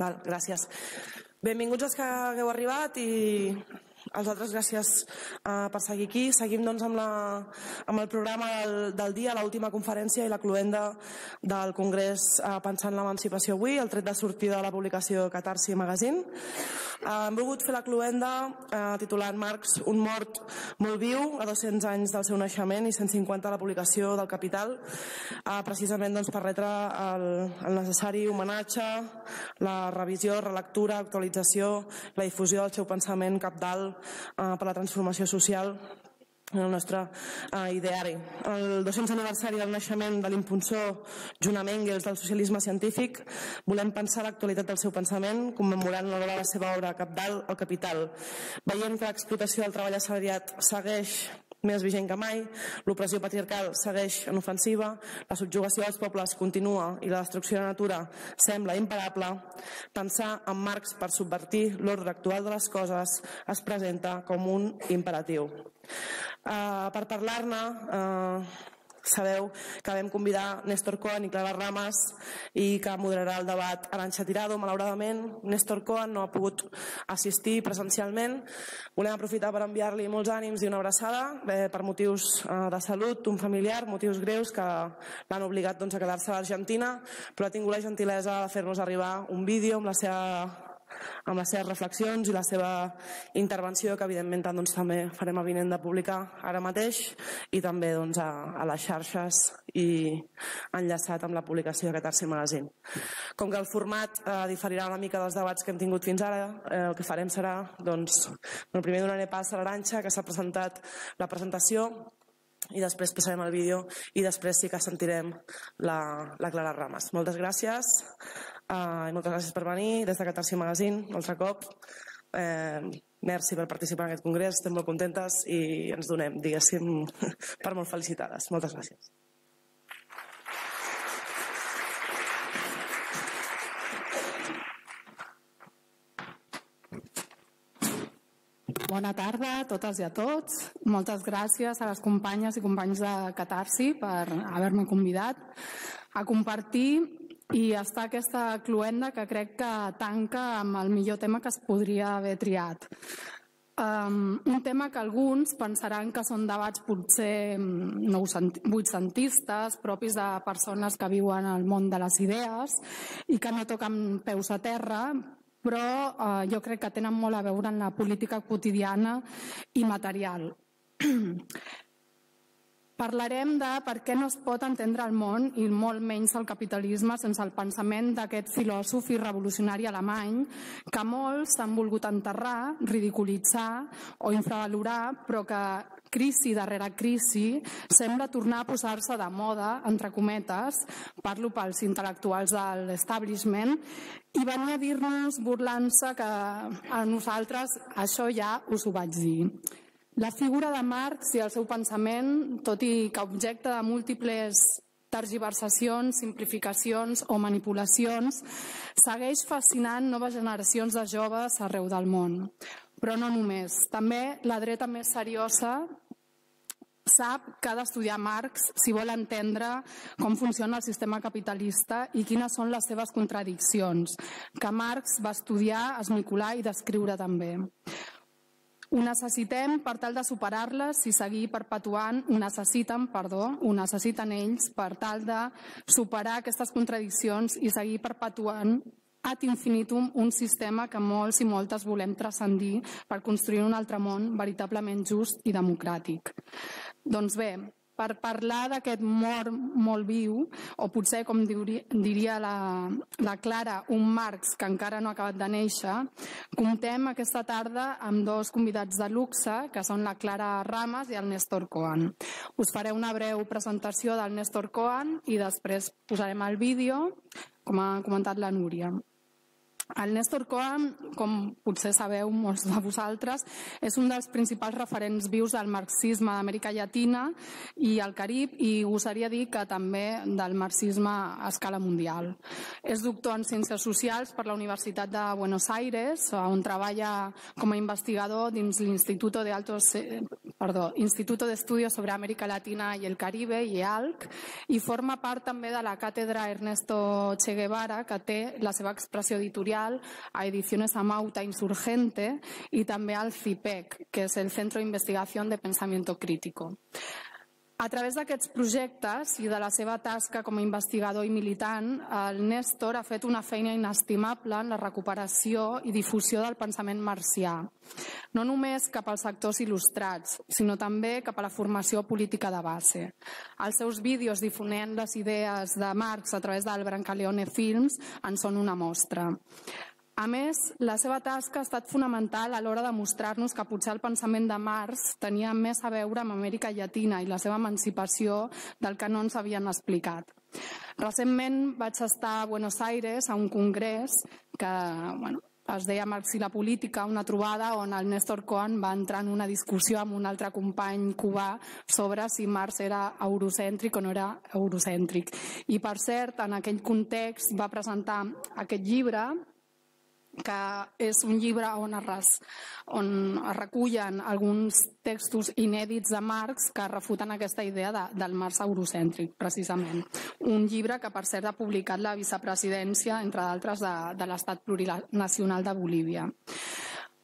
Gràcies. Benvinguts els que hagueu arribat i els altres gràcies per seguir aquí. Seguim doncs amb el programa del dia, l'última conferència i la cloenda del Congrés Pensant l'Emancipació Avui, el tret de sortida de la publicació Catarsi Magazine. Hem volgut fer la cloenda titulant Marx, un mort molt viu, a 200 anys del seu naixement i 150 de la publicació del Capital, precisament per retre el necessari homenatge, la revisió, relectura, actualització, la difusió del seu pensament cabdal per la transformació social en el nostre ideari. El 200 aniversari del naixement de l'impulsor junt amb Engels del socialisme científic, volem pensar l'actualitat del seu pensament, commemorant alhora la seva obra cabdal, El Capital. Veient que l'explotació del treball assalariat segueix més vigent que mai, l'opressió patriarcal segueix en ofensiva, la subjugació dels pobles continua i la destrucció de la natura sembla imparable, pensar en Marx per subvertir l'ordre actual de les coses es presenta com un imperatiu. Per parlar-ne, sabeu que vam convidar Néstor Cohen i Clara Ramas i que moderarà el debat Arantxa Tirado. Malauradament, Néstor Cohen no ha pogut assistir presencialment. Volem aprofitar per enviar-li molts ànims i una abraçada per motius de salut, un familiar, motius greus que l'han obligat a quedar-se a l'Argentina, però ha tingut la gentilesa de fer-nos arribar un vídeo amb les seves reflexions i la seva intervenció, que evidentment també farem avinent de publicar ara mateix i també a les xarxes i enllaçat amb la publicació de Catarsi Magazine. Com que el format diferirà una mica dels debats que hem tingut fins ara, el que farem serà, primer donaré pas a l'Arantxa, que s'ha presentat la presentació, i després passarem al vídeo i després sí que sentirem la Clara Ramas. Moltes gràcies i moltes gràcies per venir des de Catarsi Magazine un altre cop. Merci per participar en aquest congrés, estem molt contentes i ens donem, diguéssim, per molt felicitades. Moltes gràcies. Bona tarda a totes i a tots. Moltes gràcies a les companyes i companys de Catarsi per haver-me convidat a compartir i estar aquesta cloenda que crec que tanca amb el millor tema que es podria haver triat. Un tema que alguns pensaran que són debats potser vuitcentistes, propis de persones que viuen al món de les idees i que no toquen peus a terra, però jo crec que tenen molt a veure amb la política quotidiana i material. Parlarem de per què no es pot entendre el món i molt menys el capitalisme sense el pensament d'aquest filòsof i revolucionari alemany que molts s'han volgut enterrar, ridiculitzar o infravalorar, però que crisi darrere crisi sembla tornar a posar-se de moda, entre cometes, parlo pels intel·lectuals de l'establishment, i venir a dir-nos, burlant-se, que a nosaltres això ja us ho vaig dir. La figura de Marx i el seu pensament, tot i que objecte de múltiples tergiversacions, simplificacions o manipulacions, segueix fascinant noves generacions de joves arreu del món. Però no només, també la dreta més seriosa sap que ha d'estudiar Marx si vol entendre com funciona el sistema capitalista i quines són les seves contradiccions, que Marx va estudiar, esmicolar i descriure també. Ho necessitem per tal de superar-les i seguir perpetuant, ho necessiten ells per tal de superar aquestes contradiccions i seguir perpetuant ad infinitum un sistema que molts i moltes volem transcendir per construir un altre món veritablement just i democràtic. Doncs bé, per parlar d'aquest mort molt viu, o potser, com diria la Clara, un Marx que encara no ha acabat de néixer, comptem aquesta tarda amb dos convidats de luxe, que són la Clara Ramas i el Néstor Cohen. Us faré una breu presentació del Néstor Cohen i després posarem el vídeo, com ha comentat la Núria. El Néstor Cohen, com potser sabeu molts de vosaltres, és un dels principals referents vius del marxisme d'Amèrica Llatina i el Carib, i gosaria dir que també del marxisme a escala mundial. És doctor en Ciències Socials per la Universitat de Buenos Aires, on treballa com a investigador dins l'Instituto de Estudios sobre América Latina y el Caribe, IEALC, i forma part també de la càtedra Ernesto Che Guevara, que té la seva expressió editorial editorial, a Ediciones Amauta Insurgente y també al CIPEC, que és el Centro de Investigación de Pensamiento Crítico. A través d'aquests projectes i de la seva tasca com a investigador i militant, el Néstor ha fet una feina inestimable en la recuperació i difusió del pensament marcià, no només cap als sectors il·lustrats, sinó també cap a la formació política de base. Els seus vídeos difonent les idees de Marx a través del Brancaleone Films en són una mostra. A més, la seva tasca ha estat fonamental a l'hora de mostrar-nos que potser el pensament de Marx tenia més a veure amb Amèrica Llatina i la seva emancipació del que no ens havien explicat. Recentment vaig estar a Buenos Aires a un congrés que es deia Marx i la política, una trobada on el Néstor Cohen va entrar en una discussió amb un altre company cubà sobre si Marx era eurocèntric o no era eurocèntric. I, per cert, en aquell context va presentar aquest llibre, que és un llibre on es recullen alguns textos inèdits de Marx que refuten aquesta idea del Marx eurocèntric, precisament. Un llibre que, per cert, ha publicat la vicepresidència, entre d'altres, de l'Estat Plurinacional de Bolívia.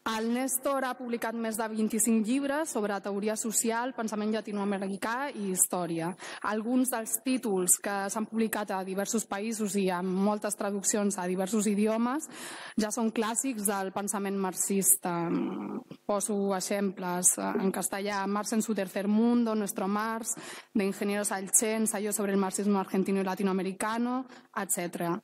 El Néstor ha publicat més de 25 llibres sobre teoria social, pensament llatinoamericà i història. Alguns dels títols que s'han publicat a diversos països i amb moltes traduccions a diversos idiomes ja són clàssics del pensament marxista. Poso exemples en castellà: Marx en su tercer mundo, Nuestro Marx, de Ingenieros Alché, ensayo sobre el marxismo argentino y latinoamericano, etc.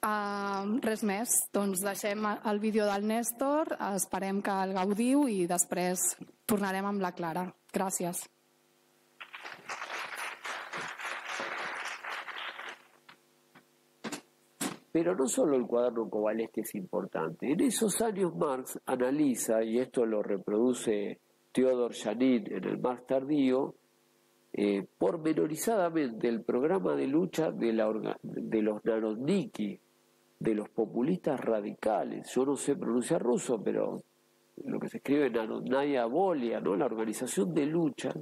Res més, doncs deixem el vídeo del Néstor, esperem que el gaudiu i després tornarem amb la Clara. Gràcies. Pero no solo el cuaderno Kovaleski es importante. En esos años Marx analiza, y esto lo reproduce Theodor Janin en el Marx tardío, pormenorizadamente el programa de lucha de los Narodniki, de los populistas radicales. Yo no sé pronunciar ruso, pero lo que se escribe Narodnaya Volia, ¿no? La organización de lucha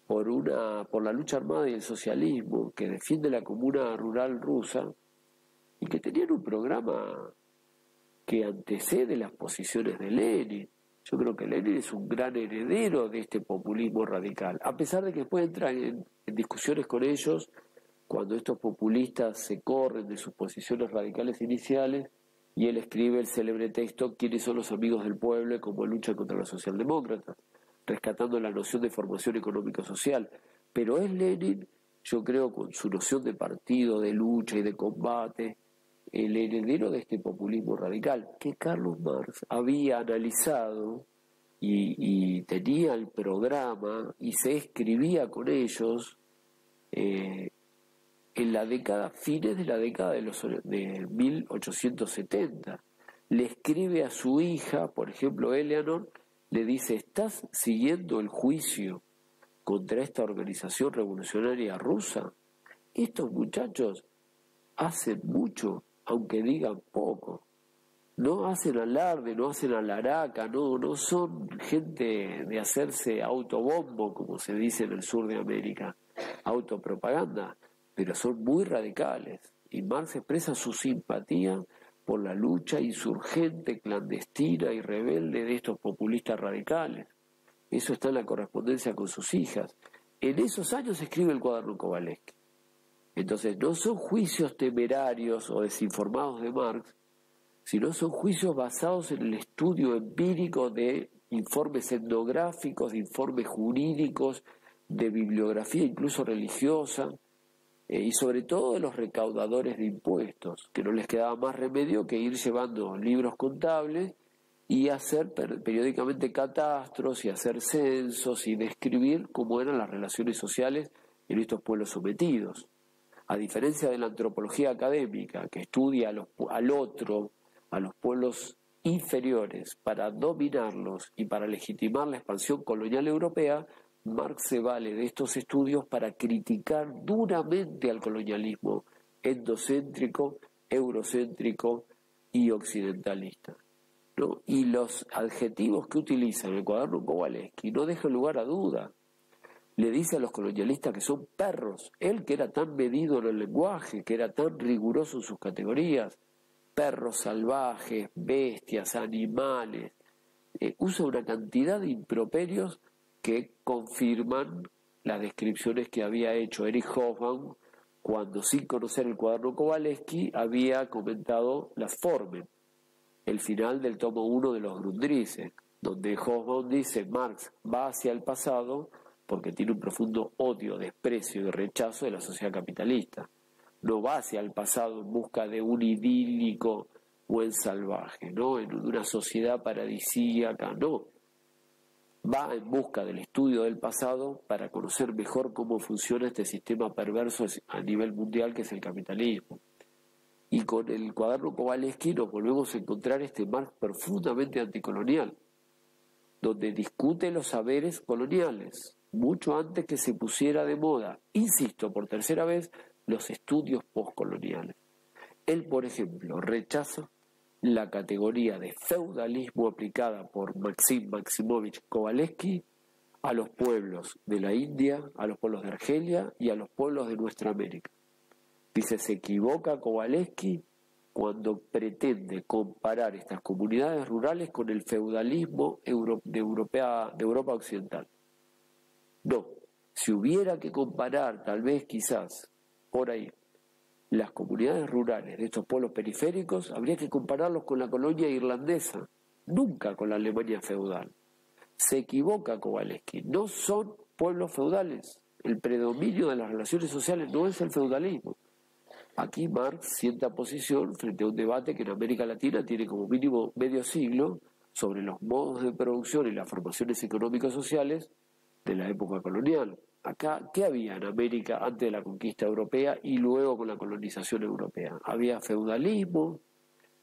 por la lucha armada y el socialismo, que defiende la comuna rural rusa, y que tenían un programa que antecede las posiciones de Lenin. Yo creo que Lenin es un gran heredero de este populismo radical, a pesar de que después entra en discusiones con ellos cuando estos populistas se corren de sus posiciones radicales iniciales, y él escribe el célebre texto ¿Quiénes son los amigos del pueblo y cómo luchan contra los socialdemócratas?, rescatando la noción de formación económico-social. Pero es Lenin, yo creo, con su noción de partido, de lucha y de combate, el heredero de este populismo radical, que Carlos Marx había analizado y tenía el programa y se escribía con ellos en la década, fines de la década de 1870. Le escribe a su hija, por ejemplo, Eleanor, le dice: ¿estás siguiendo el juicio contra esta organización revolucionaria rusa? Estos muchachos hacen mucho, aunque digan poco. No hacen alarde, no hacen alaraca, no son gente de hacerse autobombo, como se dice en el sur de América, autopropaganda, pero son muy radicales. Y Marx expresa su simpatía por la lucha insurgente, clandestina y rebelde de estos populistas radicales. Eso está en la correspondencia con sus hijas. En esos años escribe el cuaderno Kovaleski. Entonces no son juicios temerarios o desinformados de Marx, sino son juicios basados en el estudio empírico de informes etnográficos, de informes jurídicos, de bibliografía incluso religiosa, y sobre todo de los recaudadores de impuestos, que no les quedaba más remedio que ir llevando libros contables y hacer periódicamente catastros y hacer censos y describir cómo eran las relaciones sociales en estos pueblos sometidos. A diferencia de la antropología académica, que estudia al otro, a los pueblos inferiores, para dominarlos y para legitimar la expansión colonial europea, Marx se vale de estos estudios para criticar duramente al colonialismo endocéntrico, eurocéntrico y occidentalista, ¿no? Y los adjetivos que utiliza en el cuaderno Kovaleski no dejan lugar a duda. Le dice a los colonialistas que son perros. Él, que era tan medido en el lenguaje, que era tan riguroso en sus categorías, perros salvajes, bestias, animales. Usa una cantidad de improperios que confirman las descripciones que había hecho Eric Hobsbawm cuando, sin conocer el cuaderno Kowalewski, había comentado las Formen, el final del tomo 1 de los Grundrisse, donde Hobsbawm dice: Marx va hacia el pasado porque tiene un profundo odio, desprecio y rechazo de la sociedad capitalista. No va hacia el pasado en busca de un idílico buen salvaje, ¿no? En una sociedad paradisíaca, no. Va en busca del estudio del pasado para conocer mejor cómo funciona este sistema perverso a nivel mundial que es el capitalismo. Y con el cuaderno Kowalewski nos volvemos a encontrar este Marx profundamente anticolonial, donde discute los saberes coloniales, mucho antes que se pusiera de moda, insisto, por tercera vez, los estudios postcoloniales. Él, por ejemplo, rechaza la categoría de feudalismo aplicada por Maxim Maximovich Kowalewski a los pueblos de la India, a los pueblos de Argelia y a los pueblos de nuestra América. Dice: se equivoca Kowalewski cuando pretende comparar estas comunidades rurales con el feudalismo de Europa Occidental. No, si hubiera que comparar, tal vez, quizás, por ahí, las comunidades rurales de estos pueblos periféricos, habría que compararlos con la colonia irlandesa, nunca con la Alemania feudal. Se equivoca Kowalewski, no son pueblos feudales. El predominio de las relaciones sociales no es el feudalismo. Aquí Marx sienta posición frente a un debate que en América Latina tiene como mínimo medio siglo sobre los modos de producción y las formaciones económicas sociales de la época colonial. Acá, ¿qué había en América antes de la conquista europea y luego con la colonización europea? Había feudalismo,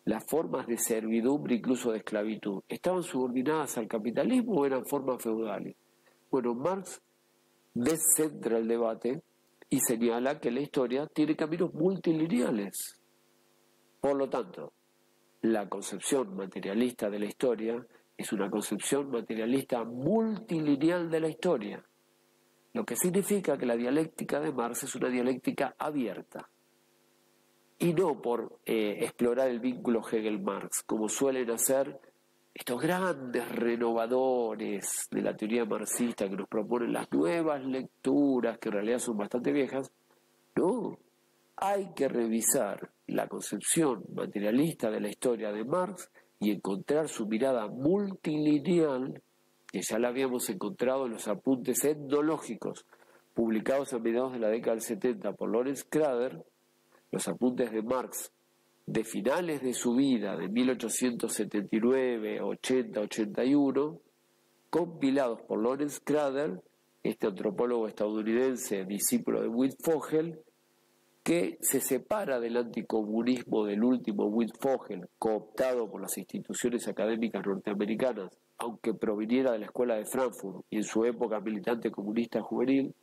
las formas de servidumbre, incluso de esclavitud, ¿estaban subordinadas al capitalismo o eran formas feudales? Bueno, Marx descentra el debate y señala que la historia tiene caminos multilineales. Por lo tanto, la concepción materialista de la historia es una concepción materialista multilineal de la historia, lo que significa que la dialéctica de Marx es una dialéctica abierta, y no por explorar el vínculo Hegel-Marx, como suelen hacer estos grandes renovadores de la teoría marxista que nos proponen las nuevas lecturas, que en realidad son bastante viejas. No, hay que revisar la concepción materialista de la historia de Marx y encontrar su mirada multilineal, que ya la habíamos encontrado en los apuntes etnológicos publicados a mediados de la década del 70 por Lawrence Crowther, los apuntes de Marx de finales de su vida, de 1879, 80, 81, compilados por Lawrence Crowther, este antropólogo estadounidense, discípulo de Wittfogel, que se separa del anticomunismo del último Wittfogel, cooptado por las instituciones académicas norteamericanas, aunque proviniera de la escuela de Frankfurt y en su época militante comunista juvenil.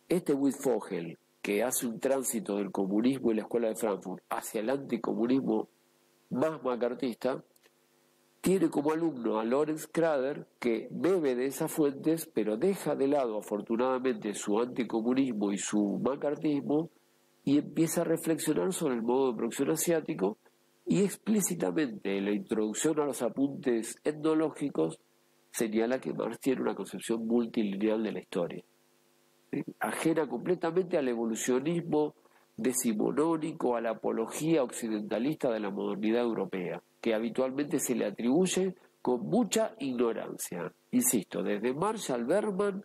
Este Wittfogel, que hace un tránsito del comunismo y la escuela de Frankfurt hacia el anticomunismo más macartista, tiene como alumno a Lawrence Crowther, que bebe de esas fuentes, pero deja de lado afortunadamente su anticomunismo y su macartismo, y empieza a reflexionar sobre el modo de producción asiático, y explícitamente en la introducción a los apuntes etnológicos señala que Marx tiene una concepción multilineal de la historia, ajena completamente al evolucionismo decimonónico, a la apología occidentalista de la modernidad europea, que habitualmente se le atribuye con mucha ignorancia. Insisto, desde Marshall Berman,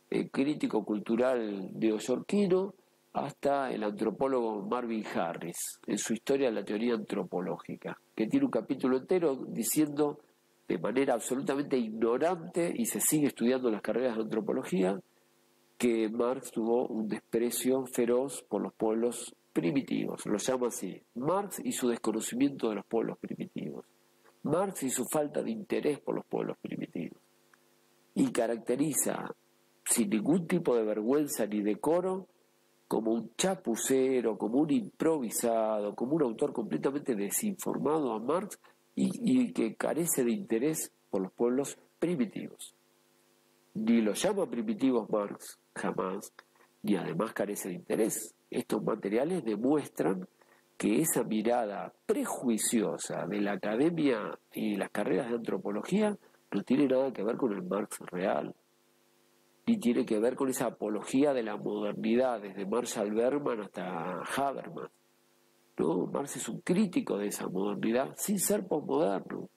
el crítico cultural neoyorquino, hasta el antropólogo Marvin Harris, en su Historia de la Teoría Antropológica, que tiene un capítulo entero diciendo de manera absolutamente ignorante, y se sigue estudiando en las carreras de antropología, que Marx tuvo un desprecio feroz por los pueblos primitivos, lo llama así, Marx y su desconocimiento de los pueblos primitivos, Marx y su falta de interés por los pueblos primitivos, y caracteriza sin ningún tipo de vergüenza ni decoro como un chapucero, como un improvisado, como un autor completamente desinformado a Marx y que carece de interés por los pueblos primitivos. Ni los llama primitivos Marx, jamás, ni además carece de interés. Estos materiales demuestran que esa mirada prejuiciosa de la academia y las carreras de antropología no tiene nada que ver con el Marx real, ni tiene que ver con esa apología de la modernidad, desde Marshall Bergman hasta Habermas. No, Marx es un crítico de esa modernidad sin ser posmoderno,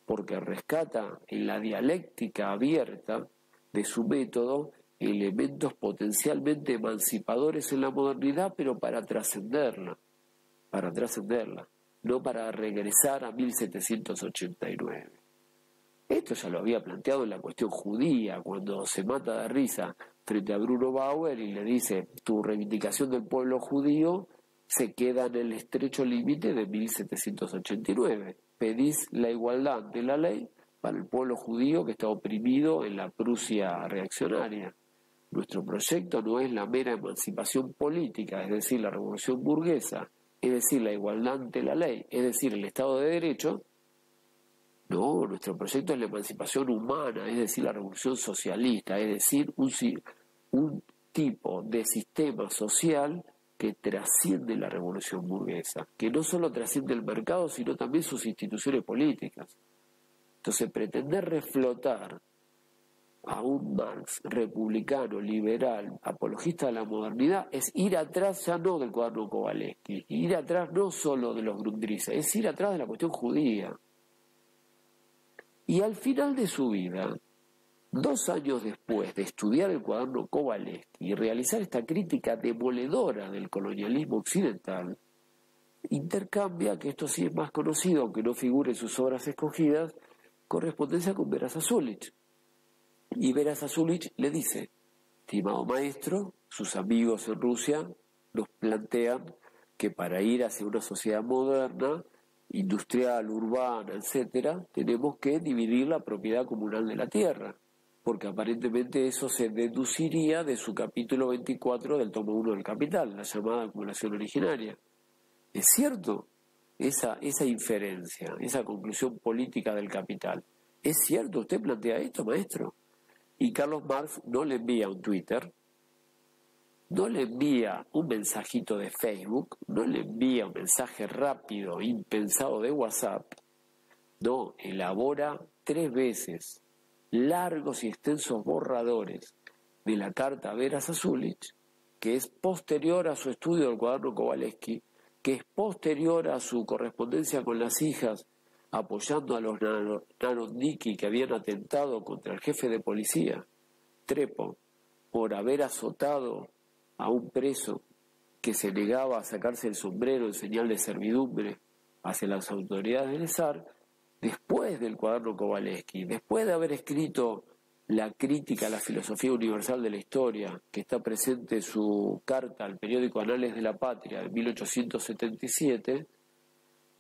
porque rescata en la dialéctica abierta de su método elementos potencialmente emancipadores en la modernidad, pero para trascenderla, no para regresar a 1789. Esto ya lo había planteado en la cuestión judía, cuando se mata de risa frente a Bruno Bauer y le dice: tu reivindicación del pueblo judío se queda en el estrecho límite de 1789. Pedís la igualdad de la ley para el pueblo judío que está oprimido en la Prusia reaccionaria. Nuestro proyecto no es la mera emancipación política, es decir, la revolución burguesa, es decir, la igualdad ante la ley, es decir, el Estado de Derecho. No, nuestro proyecto es la emancipación humana, es decir, la revolución socialista, es decir, un tipo de sistema social que trasciende la revolución burguesa, que no solo trasciende el mercado, sino también sus instituciones políticas. Entonces, pretender reflotar a un Marx republicano, liberal, apologista de la modernidad, es ir atrás ya no del cuaderno Kowalewski, ir atrás no solo de los Grundrisse, es ir atrás de la cuestión judía. Y al final de su vida, 2 años después de estudiar el cuaderno Kowalewski y realizar esta crítica demoledora del colonialismo occidental, intercambia, que esto sí es más conocido, aunque no figure en sus obras escogidas, correspondencia con Vera Zasulich. Y Vera Zasulich le dice: estimado maestro, sus amigos en Rusia nos plantean que para ir hacia una sociedad moderna, industrial, urbana, etcétera, tenemos que dividir la propiedad comunal de la tierra, porque aparentemente eso se deduciría de su capítulo 24 del tomo 1 del Capital, la llamada acumulación originaria. ¿Es cierto esa inferencia, esa conclusión política del Capital? ¿Es cierto? ¿Usted plantea esto, maestro? Y Carlos Marx no le envía un Twitter, no le envía un mensajito de Facebook, no le envía un mensaje rápido, impensado de WhatsApp. No, elabora 3 veces largos y extensos borradores de la carta a Vera Zasulich, que es posterior a su estudio del cuaderno Kowalewski, que es posterior a su correspondencia con las hijas, apoyando a los Narodniki que habían atentado contra el jefe de policía, Trepo, por haber azotado a un preso que se negaba a sacarse el sombrero en señal de servidumbre hacia las autoridades del zar. Después del cuaderno Kowalewski, después de haber escrito la crítica a la filosofía universal de la historia, que está presente en su carta al periódico Anales de la Patria de 1877,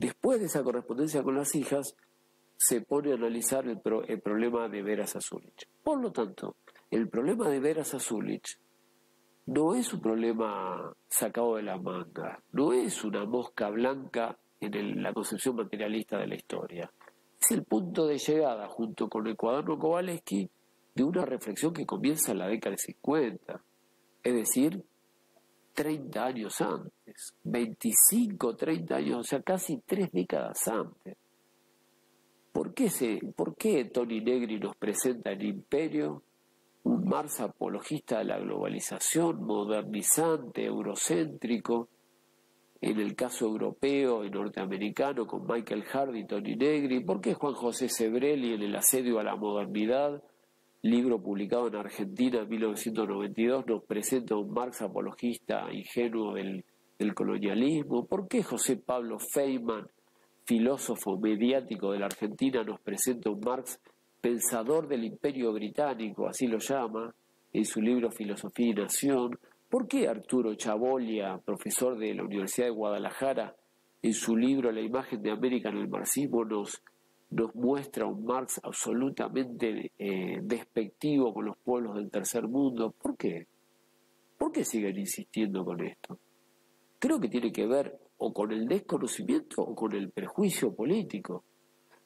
después de esa correspondencia con las hijas, se pone a analizar el problema de Vera Zasulich. Por lo tanto, el problema de Vera Zasulich no es un problema sacado de la manga, no es una mosca blanca en la concepción materialista de la historia. Es el punto de llegada, junto con el cuaderno Kowalewski, de una reflexión que comienza en la década de 50, es decir, 30 años antes, 25, 30 años, o sea, casi 3 décadas antes. ¿Por qué Toni Negri nos presenta el Imperio, un Marx apologista de la globalización, modernizante, eurocéntrico, en el caso europeo y norteamericano con Michael Hardy y Toni Negri? ¿Por qué Juan José Sebrelli en El asedio a la modernidad, libro publicado en Argentina en 1992, nos presenta un Marx apologista ingenuo del colonialismo? ¿Por qué José Pablo Feynman, filósofo mediático de la Argentina, nos presenta un Marx pensador del Imperio Británico, así lo llama, en su libro Filosofía y Nación? ¿Por qué Arturo Chabolia, profesor de la Universidad de Guadalajara, en su libro La imagen de América en el marxismo, nos muestra un Marx absolutamente despectivo con los pueblos del tercer mundo? ¿Por qué? ¿Por qué siguen insistiendo con esto? Creo que tiene que ver o con el desconocimiento o con el prejuicio político,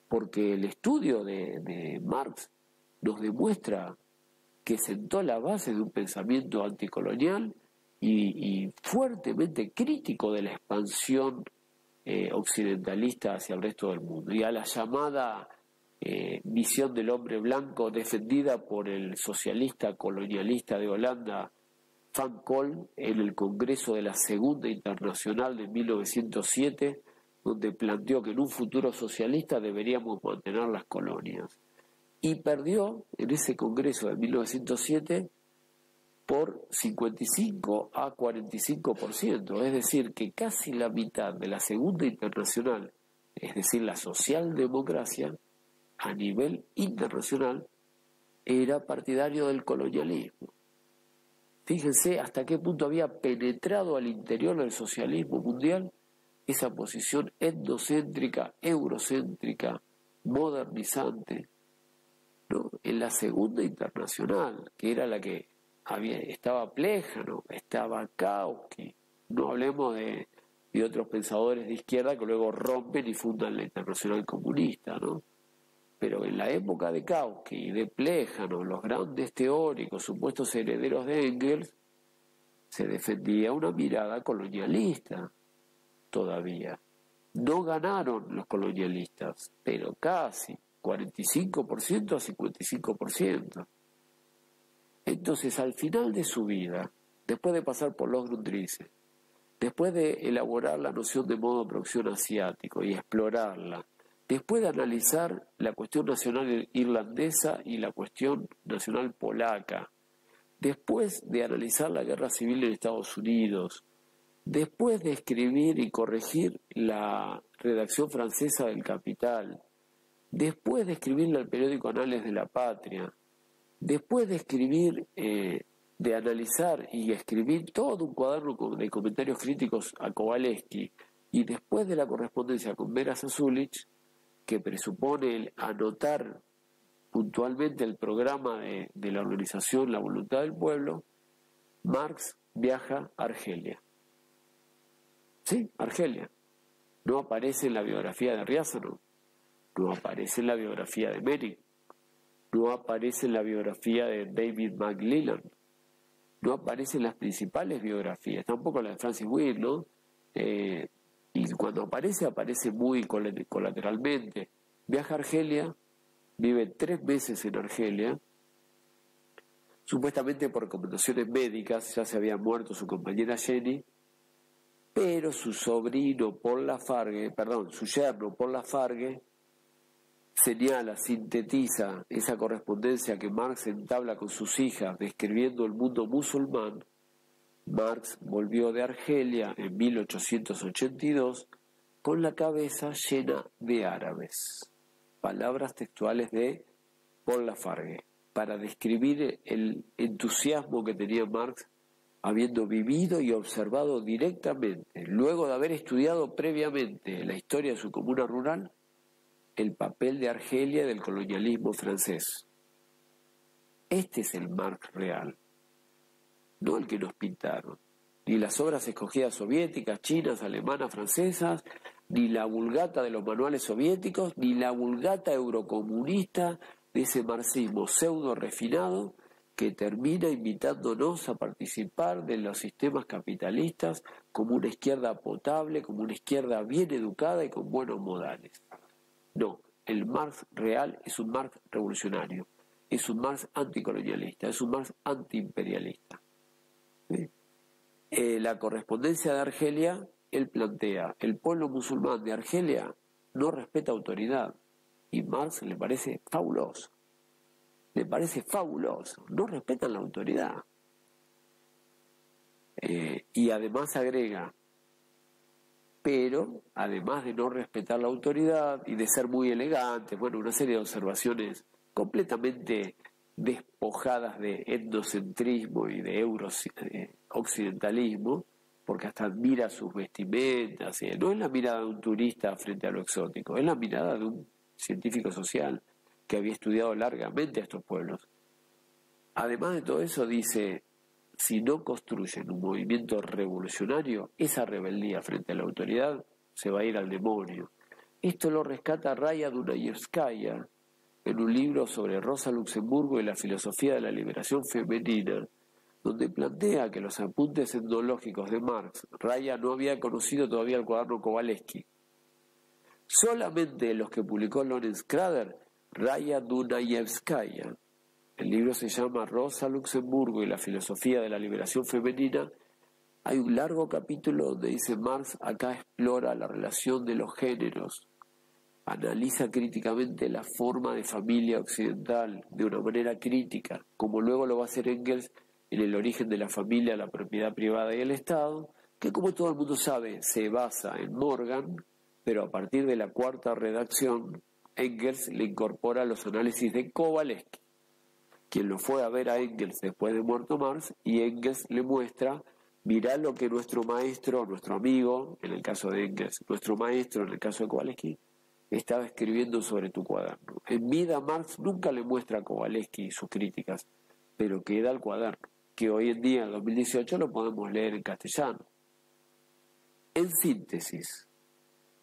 porque el estudio de Marx nos demuestra que sentó la base de un pensamiento anticolonial y fuertemente crítico de la expansión occidentalista hacia el resto del mundo y a la llamada visión del hombre blanco defendida por el socialista colonialista de Holanda Van Kool en el Congreso de la Segunda Internacional de 1907, donde planteó que en un futuro socialista deberíamos mantener las colonias. Y perdió en ese Congreso de 1907 por 55 a 45%, es decir, que casi la mitad de la Segunda Internacional, es decir, la socialdemocracia, a nivel internacional, era partidario del colonialismo. Fíjense hasta qué punto había penetrado al interior del socialismo mundial esa posición etnocéntrica, eurocéntrica, modernizante, ¿no? En la Segunda Internacional, que era la que estaba Plejano, estaba Kautsky, no hablemos de otros pensadores de izquierda que luego rompen y fundan la Internacional Comunista, ¿no? Pero en la época de Kautsky y de Plejano, los grandes teóricos, supuestos herederos de Engels, se defendía una mirada colonialista todavía. No ganaron los colonialistas, pero casi 45% a 55%. Entonces, al final de su vida, después de pasar por los Grundrisse, después de elaborar la noción de modo de producción asiático y explorarla, después de analizar la cuestión nacional irlandesa y la cuestión nacional polaca, después de analizar la guerra civil en Estados Unidos, después de escribir y corregir la redacción francesa del Capital, después de escribirle al periódico Anales de la Patria, después de escribir, de analizar y escribir todo un cuaderno de comentarios críticos a Kowalewski, y después de la correspondencia con Vera Zasulich, que presupone el anotar puntualmente el programa de la organización La Voluntad del Pueblo, Marx viaja a Argelia. Sí, Argelia. No aparece en la biografía de Riazano, no aparece en la biografía de Merrick, no aparece en la biografía de David McLellan, no aparece en las principales biografías, tampoco la de Francis Wynne, ¿no? Y cuando aparece muy colateralmente. Viaja a Argelia, vive 3 meses en Argelia, supuestamente por recomendaciones médicas, ya se había muerto su compañera Jenny, pero su yerno Paul Lafargue, señala, sintetiza esa correspondencia que Marx entabla con sus hijas describiendo el mundo musulmán. Marx volvió de Argelia en 1882 con la cabeza llena de árabes. Palabras textuales de Paul Lafargue, para describir el entusiasmo que tenía Marx habiendo vivido y observado directamente, luego de haber estudiado previamente la historia de su comuna rural, el papel de Argelia y del colonialismo francés. Este es el Marx real, no el que nos pintaron, ni las obras escogidas soviéticas, chinas, alemanas, francesas, ni la vulgata de los manuales soviéticos, ni la vulgata eurocomunista de ese marxismo pseudo refinado que termina invitándonos a participar de los sistemas capitalistas como una izquierda potable, como una izquierda bien educada y con buenos modales. No, el Marx real es un Marx revolucionario, es un Marx anticolonialista, es un Marx antiimperialista. ¿Sí? La correspondencia de Argelia, él plantea, el pueblo musulmán de Argelia no respeta autoridad, y Marx le parece fabuloso. No respetan la autoridad. Y además agrega, pero además de no respetar la autoridad y de ser muy elegantes, bueno, una serie de observaciones completamente despojadas de etnocentrismo y de occidentalismo, porque hasta admira sus vestimentas, no es la mirada de un turista frente a lo exótico, es la mirada de un científico social que había estudiado largamente a estos pueblos. Además de todo eso dice, si no construyen un movimiento revolucionario, esa rebeldía frente a la autoridad se va a ir al demonio. Esto lo rescata Raya Dunayevskaya en un libro sobre Rosa Luxemburgo y la filosofía de la liberación femenina, donde plantea que los apuntes etnológicos de Marx, Raya no había conocido todavía el cuaderno Kowalewski. Solamente los que publicó Lorenz Kräder, Raya Dunayevskaya. El libro se llama Rosa Luxemburgo y la filosofía de la liberación femenina. Hay un largo capítulo donde dice Marx, acá explora la relación de los géneros, analiza críticamente la forma de familia occidental de una manera crítica, como luego lo va a hacer Engels en El origen de la familia, la propiedad privada y el Estado, que como todo el mundo sabe se basa en Morgan, pero a partir de la cuarta redacción Engels le incorpora los análisis de Kowalewski, quien lo fue a ver a Engels después de muerto Marx, y Engels le muestra: mirá lo que nuestro maestro, nuestro amigo, en el caso de Engels, nuestro maestro, en el caso de Kowalewski, estaba escribiendo sobre tu cuaderno. En vida Marx nunca le muestra a Kowalewski sus críticas, pero queda el cuaderno, que hoy en día, en 2018, lo podemos leer en castellano. En síntesis,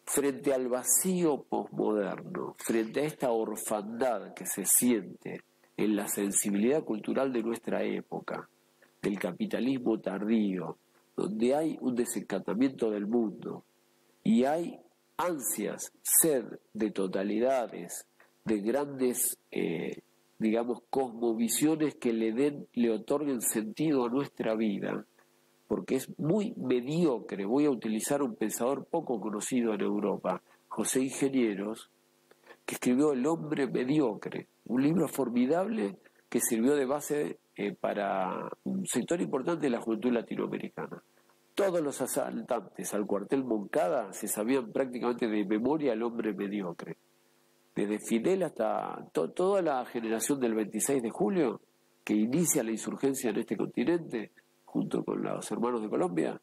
frente al vacío posmoderno, frente a esta orfandad que se siente en la sensibilidad cultural de nuestra época, del capitalismo tardío, donde hay un desencantamiento del mundo y hay ansias, sed de totalidades, de grandes, cosmovisiones que le otorguen sentido a nuestra vida, porque es muy mediocre. Voy a utilizar un pensador poco conocido en Europa, José Ingenieros, que escribió El hombre mediocre, un libro formidable que sirvió de base para un sector importante de la juventud latinoamericana. Todos los asaltantes al cuartel Moncada se sabían prácticamente de memoria El hombre mediocre. Desde Fidel hasta toda la generación del 26 de julio, que inicia la insurgencia en este continente, junto con los hermanos de Colombia,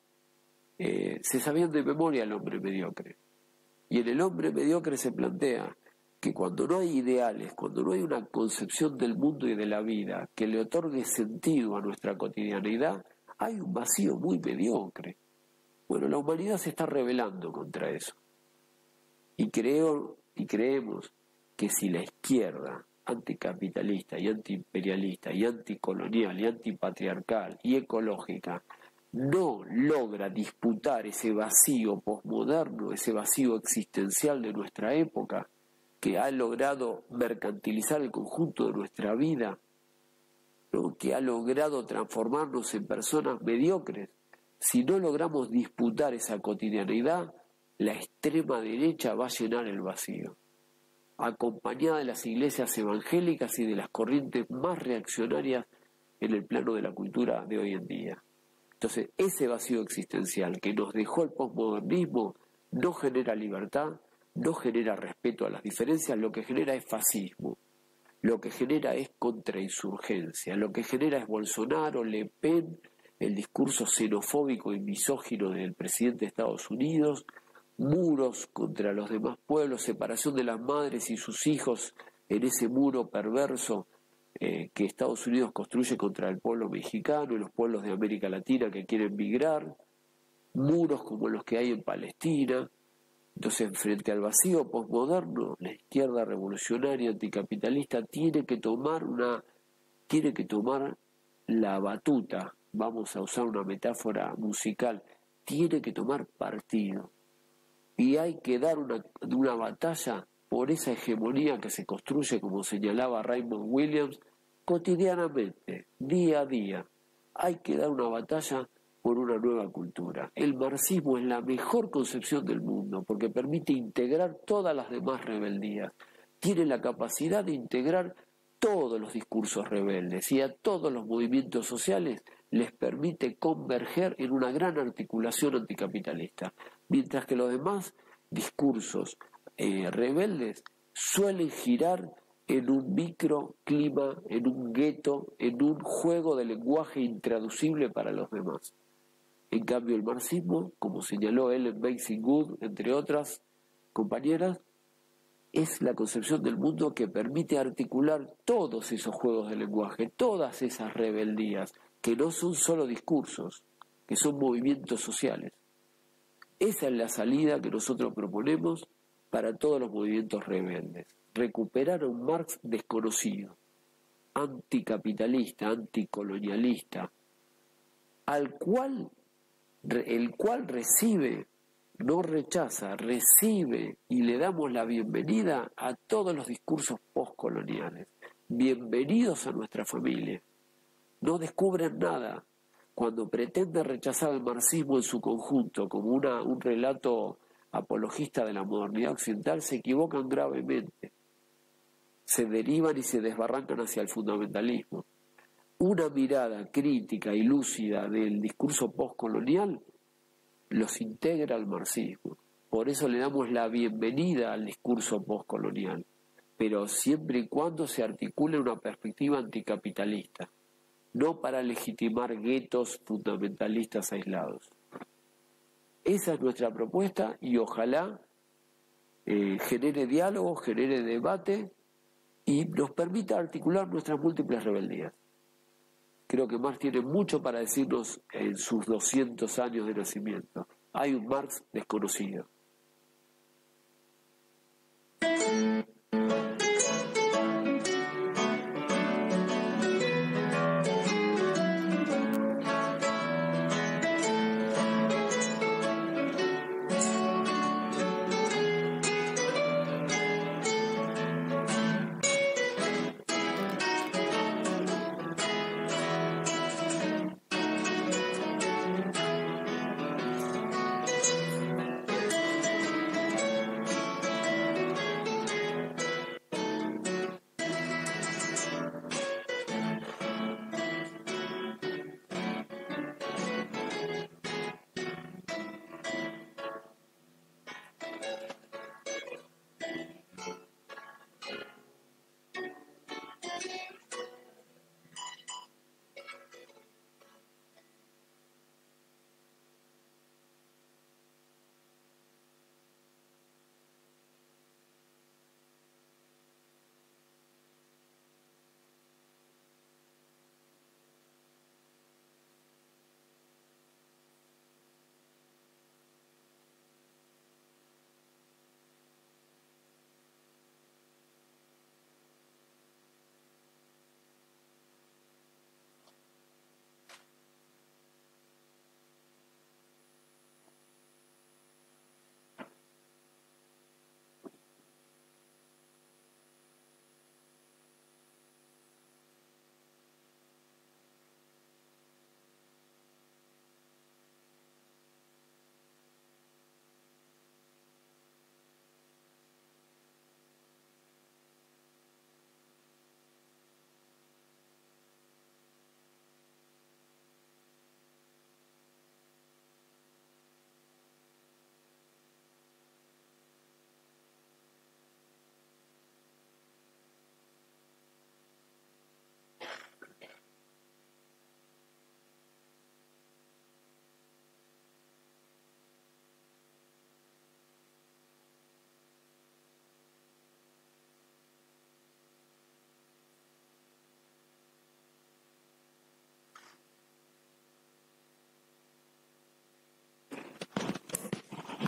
se sabían de memoria El hombre mediocre. Y en El hombre mediocre se plantea que cuando no hay ideales, cuando no hay una concepción del mundo y de la vida que le otorgue sentido a nuestra cotidianeidad, hay un vacío muy mediocre. Bueno, la humanidad se está rebelando contra eso. Y creemos que si la izquierda anticapitalista y antiimperialista y anticolonial y antipatriarcal y ecológica no logra disputar ese vacío posmoderno, ese vacío existencial de nuestra época, que ha logrado mercantilizar el conjunto de nuestra vida, ¿no?, que ha logrado transformarnos en personas mediocres, si no logramos disputar esa cotidianeidad, la extrema derecha va a llenar el vacío, acompañada de las iglesias evangélicas y de las corrientes más reaccionarias en el plano de la cultura de hoy en día. Entonces, ese vacío existencial que nos dejó el posmodernismo no genera libertad, no genera respeto a las diferencias, lo que genera es fascismo, lo que genera es contrainsurgencia, lo que genera es Bolsonaro, Le Pen, el discurso xenofóbico y misógino del presidente de Estados Unidos, muros contra los demás pueblos, separación de las madres y sus hijos en ese muro perverso que Estados Unidos construye contra el pueblo mexicano y los pueblos de América Latina que quieren migrar, muros como los que hay en Palestina. Entonces, frente al vacío posmoderno, la izquierda revolucionaria anticapitalista tiene que tomar la batuta, vamos a usar una metáfora musical, tiene que tomar partido. Y hay que dar una batalla por esa hegemonía que se construye, como señalaba Raymond Williams, cotidianamente, día a día. Hay que dar una batalla por una nueva cultura. El marxismo es la mejor concepción del mundo porque permite integrar todas las demás rebeldías. Tiene la capacidad de integrar todos los discursos rebeldes y a todos los movimientos sociales les permite converger en una gran articulación anticapitalista, mientras que los demás discursos rebeldes suelen girar en un microclima, en un gueto, en un juego de lenguaje intraducible para los demás. En cambio, el marxismo, como señaló Ellen Basin Good, entre otras compañeras, es la concepción del mundo que permite articular todos esos juegos de lenguaje, todas esas rebeldías, que no son solo discursos, que son movimientos sociales. Esa es la salida que nosotros proponemos para todos los movimientos rebeldes. Recuperar a un Marx desconocido, anticapitalista, anticolonialista, el cual recibe, no rechaza, recibe y le damos la bienvenida a todos los discursos postcoloniales. Bienvenidos a nuestra familia. No descubren nada. Cuando pretende rechazar el marxismo en su conjunto como un relato apologista de la modernidad occidental, se equivocan gravemente. Se derivan y se desbarrancan hacia el fundamentalismo. Una mirada crítica y lúcida del discurso postcolonial los integra al marxismo. Por eso le damos la bienvenida al discurso postcolonial, pero siempre y cuando se articule una perspectiva anticapitalista, no para legitimar guetos fundamentalistas aislados. Esa es nuestra propuesta y ojalá genere diálogo, genere debate y nos permita articular nuestras múltiples rebeldías. Creo que Marx tiene mucho para decirnos en sus 200 años de nacimiento. Hay un Marx desconocido.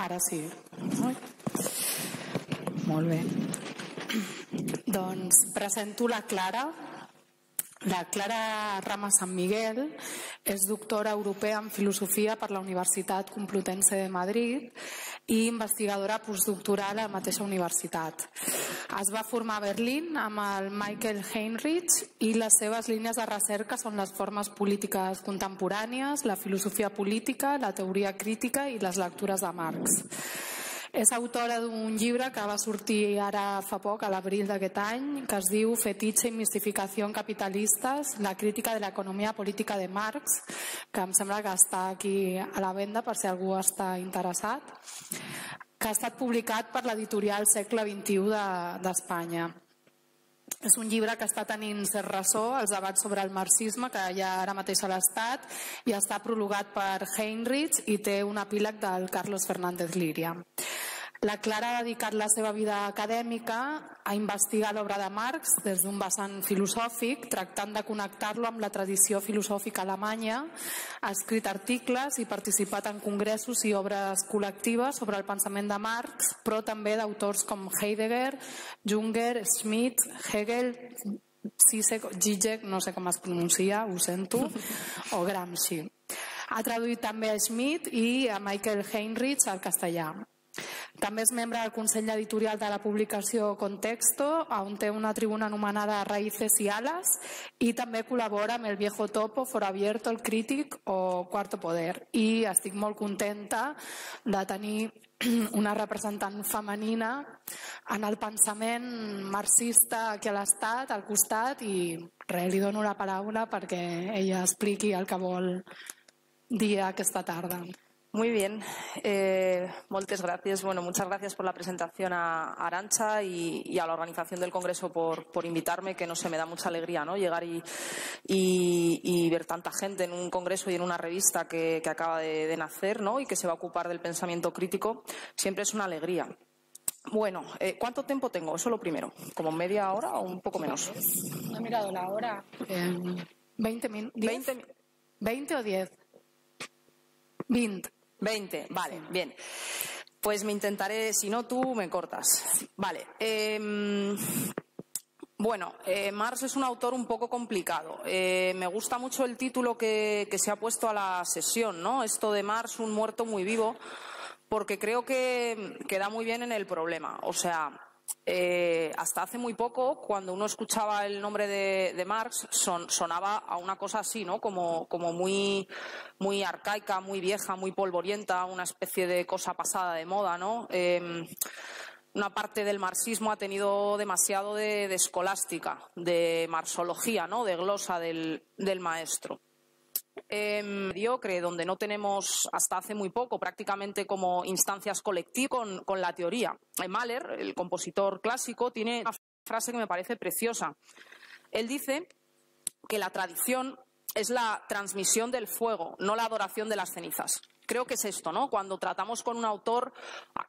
Ara sí. Molt bé. Doncs presento la Clara. La Clara Rama San Miguel és doctora europea en filosofia per la Universitat Complutense de Madrid i investigadora postdoctoral a la mateixa universitat. Es va formar a Berlín amb el Michael Heinrich i les seves línies de recerca són les formes polítiques contemporànies, la filosofia política, la teoria crítica i les lectures de Marx. És autora d'un llibre que va sortir ara fa poc, a l'abril d'aquest any, que es diu Fetiche y mistificación capitalistas, la crítica de la economía política de Marx, que em sembla que està aquí a la venda per si algú està interessat, que ha estat publicat per l'editorial Segle XXI d'Espanya. És un llibre que està tenint cert ressò als debats sobre el marxisme que hi ha ara mateix a l'Estat i està prologat per Heinrich i té un epíleg del Carlos Fernández Líria. La Clara ha dedicat la seva vida acadèmica a investigar l'obra de Marx des d'un vessant filosòfic, tractant de connectar-lo amb la tradició filosòfica alemanya, ha escrit articles i participat en congressos i obres col·lectives sobre el pensament de Marx, però també d'autors com Heidegger, Junger, Schmitt, Hegel, Zizek, no sé com es pronuncia, ho sento, o Gramsci. Ha traduït també a Schmidt i a Michael Heinrich al castellà. També és membre del Consell Editorial de la publicació Contexto, on té una tribuna anomenada Raíces y Alas, i també col·labora amb El Viejo Topo, Foro Abierto, El Crític o Cuarto Poder. I estic molt contenta de tenir una representant femenina en el pensament marxista aquí a l'Estat, al costat, i li dono la paraula perquè ella expliqui el que vol dir aquesta tarda. Muy bien, muchas gracias. Bueno, muchas gracias por la presentación a Arantxa y a la organización del Congreso por invitarme, que no sé, me da mucha alegría, ¿no? Llegar y ver tanta gente en un congreso y en una revista que acaba de nacer, ¿no? Y que se va a ocupar del pensamiento crítico, siempre es una alegría. Bueno, ¿cuánto tiempo tengo? Eso lo primero. ¿Como media hora o un poco menos? No he mirado la hora. 20 minutos. ¿20 o 10? 20, vale, bien. Pues me intentaré, si no tú me cortas. Vale. Bueno, Marx es un autor un poco complicado. Me gusta mucho el título que se ha puesto a la sesión, ¿no? Esto de Marx, un muerto muy vivo, porque creo que da muy bien en el problema. O sea, hasta hace muy poco, cuando uno escuchaba el nombre de Marx, sonaba a una cosa así, ¿no? Como muy arcaica, muy vieja, muy polvorienta, una especie de cosa pasada de moda, ¿no? Una parte del marxismo ha tenido demasiado de escolástica, de marxología, ¿no? De glosa del maestro. Mediocre, donde no tenemos hasta hace muy poco prácticamente como instancias colectivas con la teoría. Mahler, el compositor clásico, tiene una frase que me parece preciosa. Él dice que la tradición es la transmisión del fuego, no la adoración de las cenizas. Creo que es esto, ¿no? Cuando tratamos con un autor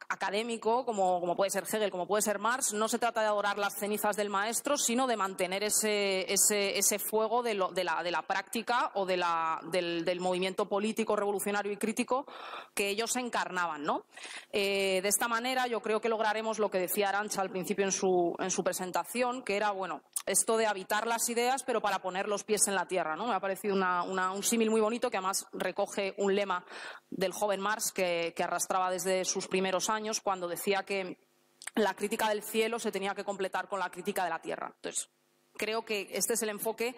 académico, como puede ser Hegel, como puede ser Marx, no se trata de adorar las cenizas del maestro, sino de mantener ese fuego de la práctica o del movimiento político, revolucionario y crítico que ellos encarnaban, ¿no? De esta manera yo creo que lograremos lo que decía Arantxa al principio en su presentación, que era, bueno, esto de habitar las ideas, pero para poner los pies en la tierra, ¿no? Me ha parecido un símil muy bonito, que además recoge un lema del joven Marx que arrastraba desde sus primeros años, cuando decía que la crítica del cielo se tenía que completar con la crítica de la tierra. Entonces, creo que este es el enfoque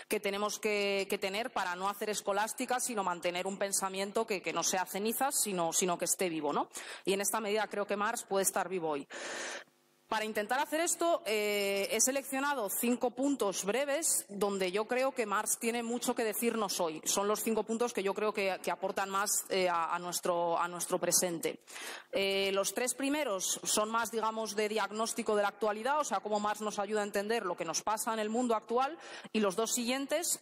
que tenemos que tener para no hacer escolástica, sino mantener un pensamiento que no sea cenizas, sino que esté vivo, ¿no? Y en esta medida creo que Marx puede estar vivo hoy. Para intentar hacer esto, he seleccionado 5 puntos breves donde yo creo que Marx tiene mucho que decirnos hoy. Son los 5 puntos que yo creo que aportan más a nuestro presente. Los 3 primeros son más, digamos, de diagnóstico de la actualidad, o sea, cómo Marx nos ayuda a entender lo que nos pasa en el mundo actual, y los 2 siguientes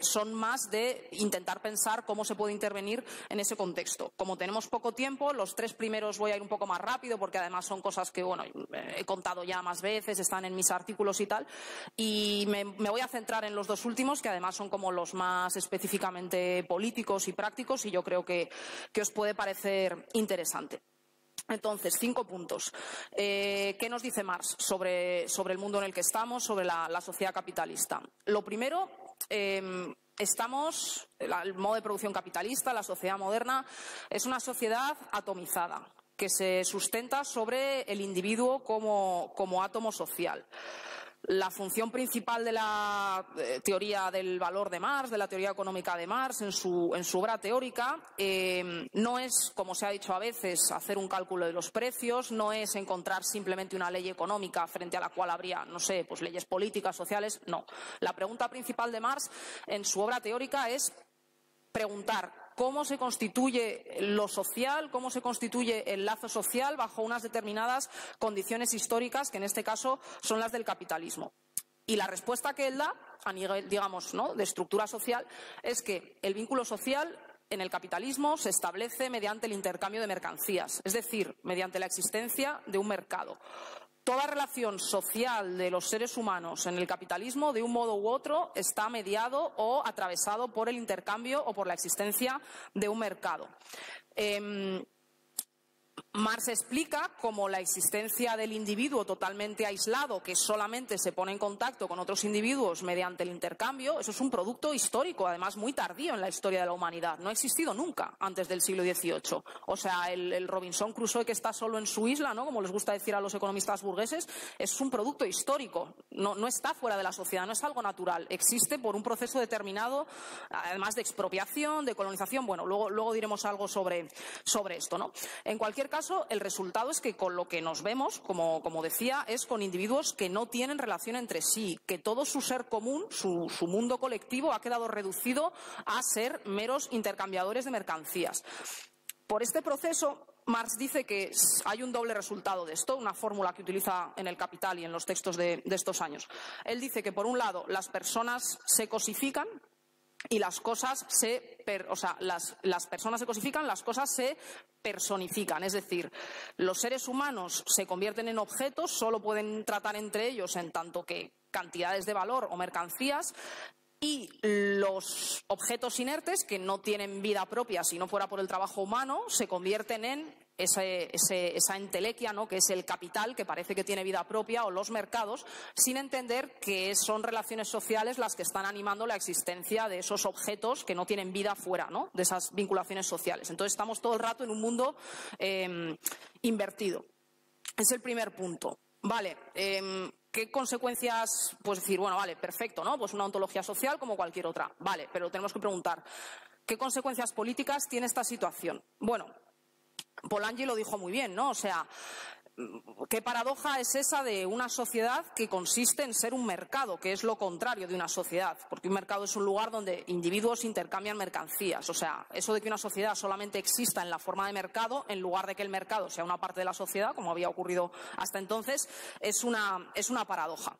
son más de intentar pensar cómo se puede intervenir en ese contexto. Como tenemos poco tiempo, los 3 primeros voy a ir un poco más rápido, porque además son cosas que, bueno, he contado ya más veces, están en mis artículos y tal, y me voy a centrar en los 2 últimos, que además son como los más específicamente políticos y prácticos, y yo creo que os puede parecer interesante. Entonces, 5 puntos. ¿Qué nos dice Marx sobre el mundo en el que estamos, sobre la sociedad capitalista? Lo primero, el modo de producción capitalista, la sociedad moderna, es una sociedad atomizada, que se sustenta sobre el individuo como átomo social. La función principal de la teoría del valor de Marx, de la teoría económica de Marx, en su obra teórica, no es, como se ha dicho a veces, hacer un cálculo de los precios, no es encontrar simplemente una ley económica frente a la cual habría, no sé, pues leyes políticas, sociales, no. La pregunta principal de Marx en su obra teórica es preguntar cómo se constituye lo social, cómo se constituye el lazo social bajo unas determinadas condiciones históricas, que en este caso son las del capitalismo. Y la respuesta que él da, a nivel, digamos, ¿no?, de estructura social, es que el vínculo social en el capitalismo se establece mediante el intercambio de mercancías, es decir, mediante la existencia de un mercado. Toda relación social de los seres humanos en el capitalismo, de un modo u otro, está mediado o atravesado por el intercambio o por la existencia de un mercado. Marx explica cómo la existencia del individuo totalmente aislado, que solamente se pone en contacto con otros individuos mediante el intercambio, eso es un producto histórico, además muy tardío en la historia de la humanidad. No ha existido nunca antes del siglo XVIII. O sea, el Robinson Crusoe que está solo en su isla, ¿no?, como les gusta decir a los economistas burgueses, es un producto histórico. No está fuera de la sociedad, no es algo natural. Existe por un proceso determinado, además de expropiación, de colonización. Bueno, luego diremos algo sobre esto, ¿no? En cualquier caso, el resultado es que con lo que nos vemos, como decía, es con individuos que no tienen relación entre sí, que todo su ser común, su mundo colectivo, ha quedado reducido a ser meros intercambiadores de mercancías. Por este proceso, Marx dice que hay un doble resultado de esto, una fórmula que utiliza en El Capital y en los textos de estos años. Él dice que, por un lado, las personas se cosifican y las cosas las personas se cosifican, las cosas se personifican. Es decir, los seres humanos se convierten en objetos, solo pueden tratar entre ellos en tanto que cantidades de valor o mercancías, y los objetos inertes, que no tienen vida propia si no fuera por el trabajo humano, se convierten en esa entelequia, ¿no?, que es el capital, que parece que tiene vida propia, o los mercados, sin entender que son relaciones sociales las que están animando la existencia de esos objetos que no tienen vida fuera, ¿no?, de esas vinculaciones sociales. Entonces estamos todo el rato en un mundo invertido. Es el primer punto. Vale, ¿qué consecuencias? Pues decir, bueno, vale, perfecto, ¿no? Pues una ontología social como cualquier otra. Vale, pero tenemos que preguntar, ¿qué consecuencias políticas tiene esta situación? Bueno, Polanyi lo dijo muy bien, ¿no? O sea, ¿qué paradoja es esa de una sociedad que consiste en ser un mercado, que es lo contrario de una sociedad? Porque un mercado es un lugar donde individuos intercambian mercancías. O sea, eso de que una sociedad solamente exista en la forma de mercado, en lugar de que el mercado sea una parte de la sociedad, como había ocurrido hasta entonces, es una paradoja.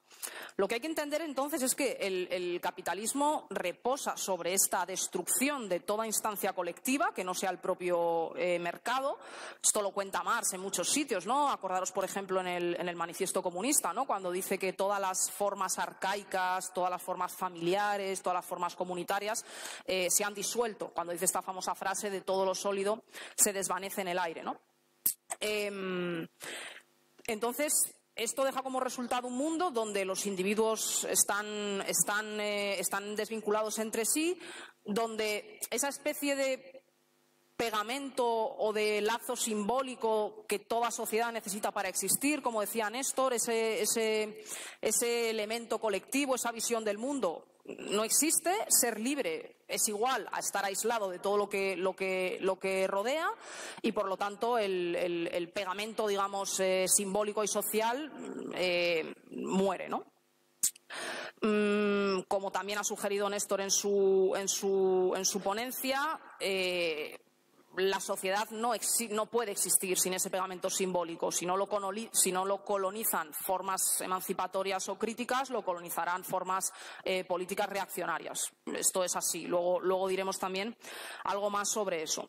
Lo que hay que entender entonces es que el capitalismo reposa sobre esta destrucción de toda instancia colectiva, que no sea el propio mercado. Esto lo cuenta Marx en muchos sitios, ¿no? Acordaros, por ejemplo, en el Manifiesto Comunista, ¿no?, cuando dice que todas las formas arcaicas, todas las formas familiares, todas las formas comunitarias se han disuelto. Cuando dice esta famosa frase de todo lo sólido se desvanece en el aire, ¿no? Entonces, esto deja como resultado un mundo donde los individuos están desvinculados entre sí, donde esa especie de pegamento o de lazo simbólico que toda sociedad necesita para existir, como decía Néstor, ese elemento colectivo, esa visión del mundo, no existe. Ser libre es igual a estar aislado de todo lo que rodea, y por lo tanto el pegamento, digamos, simbólico y social muere, ¿no? Como también ha sugerido Néstor en su ponencia, la sociedad no puede existir sin ese pegamento simbólico. Si no lo colonizan formas emancipatorias o críticas, lo colonizarán formas políticas reaccionarias. Esto es así. Luego diremos también algo más sobre eso.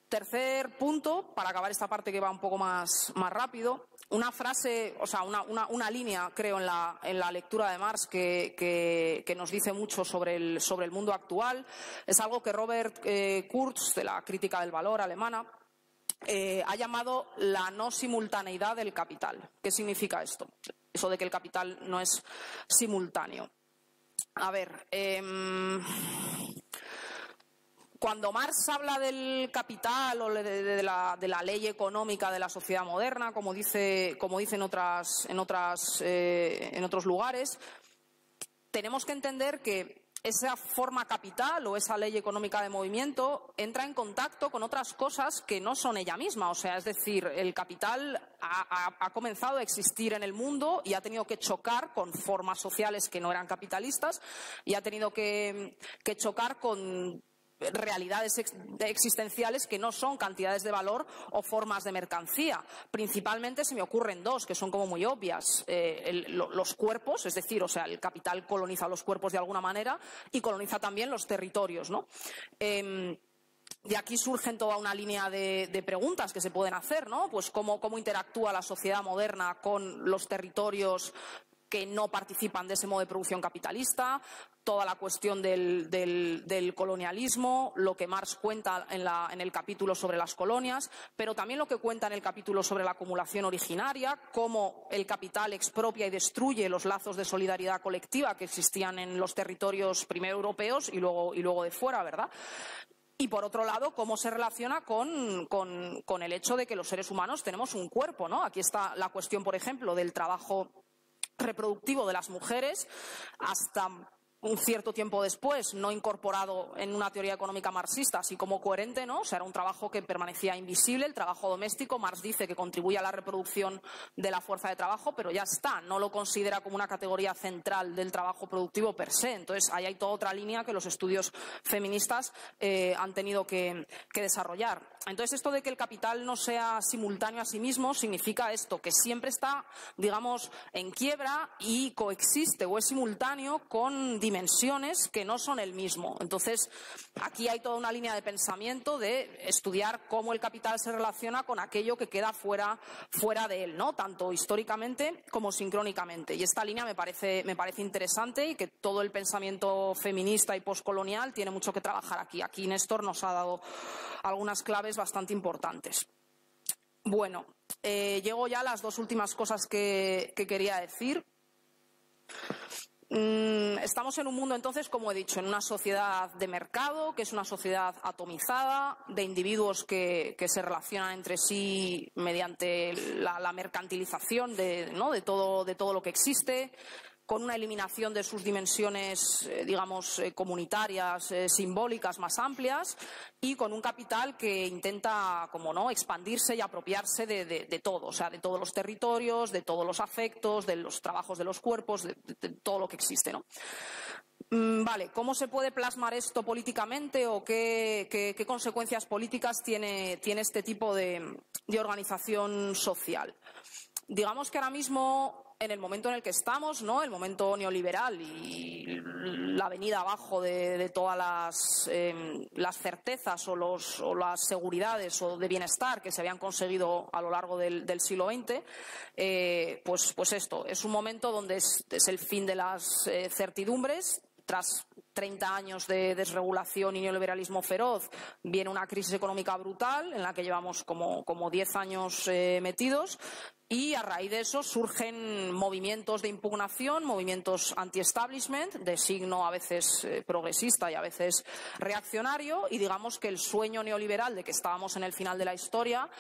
Tercer punto, para acabar esta parte que va un poco más rápido, una frase, o sea, una línea, creo, en la lectura de Marx que nos dice mucho sobre el mundo actual. Es algo que Robert Kurz, de la crítica del valor alemana, ha llamado la no simultaneidad del capital. ¿Qué significa esto? Eso de que el capital no es simultáneo. A ver, cuando Marx habla del capital o de la ley económica de la sociedad moderna, como dice en otros lugares, tenemos que entender que esa forma capital o esa ley económica de movimiento entra en contacto con otras cosas que no son ella misma. O sea, es decir, el capital ha comenzado a existir en el mundo y ha tenido que chocar con formas sociales que no eran capitalistas, y ha tenido que chocar con realidades existenciales que no son cantidades de valor o formas de mercancía. Principalmente se me ocurren dos que son como muy obvias. Los cuerpos, es decir, o sea, el capital coloniza los cuerpos de alguna manera y coloniza también los territorios, ¿no? De aquí surgen toda una línea de preguntas que se pueden hacer, ¿no? Pues cómo interactúa la sociedad moderna con los territorios que no participan de ese modo de producción capitalista, toda la cuestión del colonialismo, lo que Marx cuenta en el capítulo sobre las colonias, pero también lo que cuenta en el capítulo sobre la acumulación originaria, cómo el capital expropia y destruye los lazos de solidaridad colectiva que existían en los territorios primero europeos y luego de fuera, ¿verdad? Y por otro lado, cómo se relaciona con el hecho de que los seres humanos tenemos un cuerpo, ¿no? Aquí está la cuestión, por ejemplo, del trabajo reproductivo de las mujeres hasta un cierto tiempo después, no incorporado en una teoría económica marxista, así como coherente, ¿no? O sea, era un trabajo que permanecía invisible, el trabajo doméstico. Marx dice que contribuye a la reproducción de la fuerza de trabajo, pero ya está, no lo considera como una categoría central del trabajo productivo per se. Entonces, ahí hay toda otra línea que los estudios feministas han tenido que desarrollar. Entonces, esto de que el capital no sea simultáneo a sí mismo significa esto, que siempre está, digamos, en quiebra y coexiste o es simultáneo con dimensiones que no son el mismo. Entonces, aquí hay toda una línea de pensamiento de estudiar cómo el capital se relaciona con aquello que queda fuera de él, ¿no? Tanto históricamente como sincrónicamente. Y esta línea me parece interesante y que todo el pensamiento feminista y postcolonial tiene mucho que trabajar aquí. Aquí Néstor nos ha dado algunas claves bastante importantes. Bueno, llego ya a las dos últimas cosas que quería decir. Estamos en un mundo, entonces, como he dicho, en una sociedad de mercado, que es una sociedad atomizada, de individuos que se relacionan entre sí mediante la mercantilización de todo lo que existe, con una eliminación de sus dimensiones, digamos, comunitarias, simbólicas más amplias, y con un capital que intenta, como no, expandirse y apropiarse de todo, o sea, de todos los territorios, de todos los afectos, de los trabajos de los cuerpos, de todo lo que existe, ¿no? Vale, ¿cómo se puede plasmar esto políticamente o qué consecuencias políticas tiene este tipo de organización social? Digamos que ahora mismo, en el momento en el que estamos, ¿no? El momento neoliberal y la venida abajo de todas las certezas o las seguridades o de bienestar que se habían conseguido a lo largo del siglo XX, pues esto es un momento donde es el fin de las certidumbres. Tras 30 años de desregulación y neoliberalismo feroz, viene una crisis económica brutal en la que llevamos como 10 años metidos. Y a raíz de eso surgen movimientos de impugnación, movimientos anti-establishment, de signo a veces progresista y a veces reaccionario, y digamos que el sueño neoliberal de que estábamos en el final de la historia,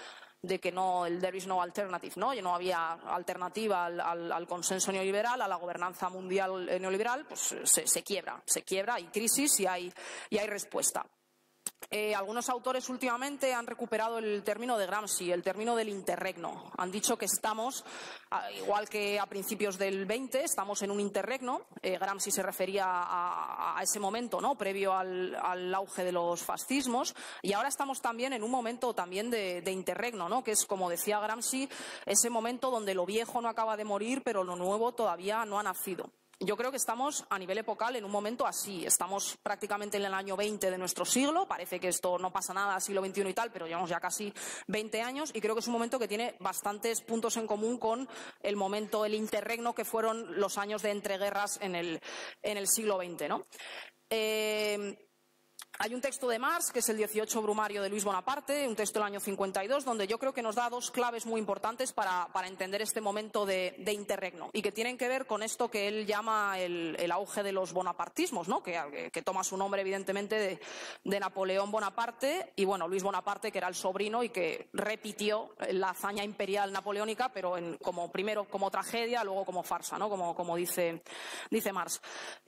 de que no, el there is no alternative, ¿no? Y no había alternativa al consenso neoliberal, a la gobernanza mundial neoliberal, pues se quiebra, hay crisis y hay respuesta. Algunos autores últimamente han recuperado el término de Gramsci, el término del interregno. Han dicho que estamos, igual que a principios del 20, estamos en un interregno. Gramsci se refería a ese momento, ¿no? Previo al auge de los fascismos. Y ahora estamos también en un momento también de interregno, ¿no? Que es, como decía Gramsci, ese momento donde lo viejo no acaba de morir, pero lo nuevo todavía no ha nacido. Yo creo que estamos a nivel epocal en un momento así. Estamos prácticamente en el año 20 de nuestro siglo. Parece que esto no pasa nada, siglo XXI y tal, pero llevamos ya casi 20 años y creo que es un momento que tiene bastantes puntos en común con el momento, el interregno que fueron los años de entreguerras en el siglo XX, ¿no? Hay un texto de Marx, que es el 18 Brumario de Luis Bonaparte, un texto del año 52, donde yo creo que nos da dos claves muy importantes para entender este momento de interregno y que tienen que ver con esto que él llama el auge de los bonapartismos, ¿no? que toma su nombre evidentemente de Napoleón Bonaparte y, bueno, Luis Bonaparte, que era el sobrino y que repitió la hazaña imperial napoleónica, pero primero como tragedia, luego como farsa, ¿no? Como dice Marx.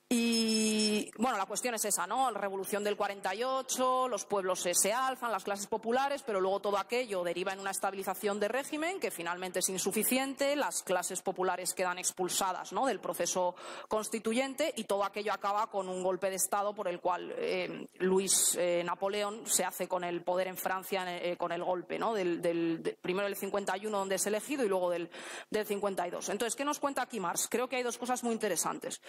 Y, bueno, la cuestión es esa, ¿no? La revolución del 48, los pueblos se alzan, las clases populares, pero luego todo aquello deriva en una estabilización de régimen que finalmente es insuficiente, las clases populares quedan expulsadas, ¿no? Del proceso constituyente y todo aquello acaba con un golpe de Estado por el cual Napoleón se hace con el poder en Francia con el golpe, ¿no? Primero del 51, donde es elegido, y luego del 52. Entonces, ¿qué nos cuenta aquí Marx? Creo que hay dos cosas muy interesantes.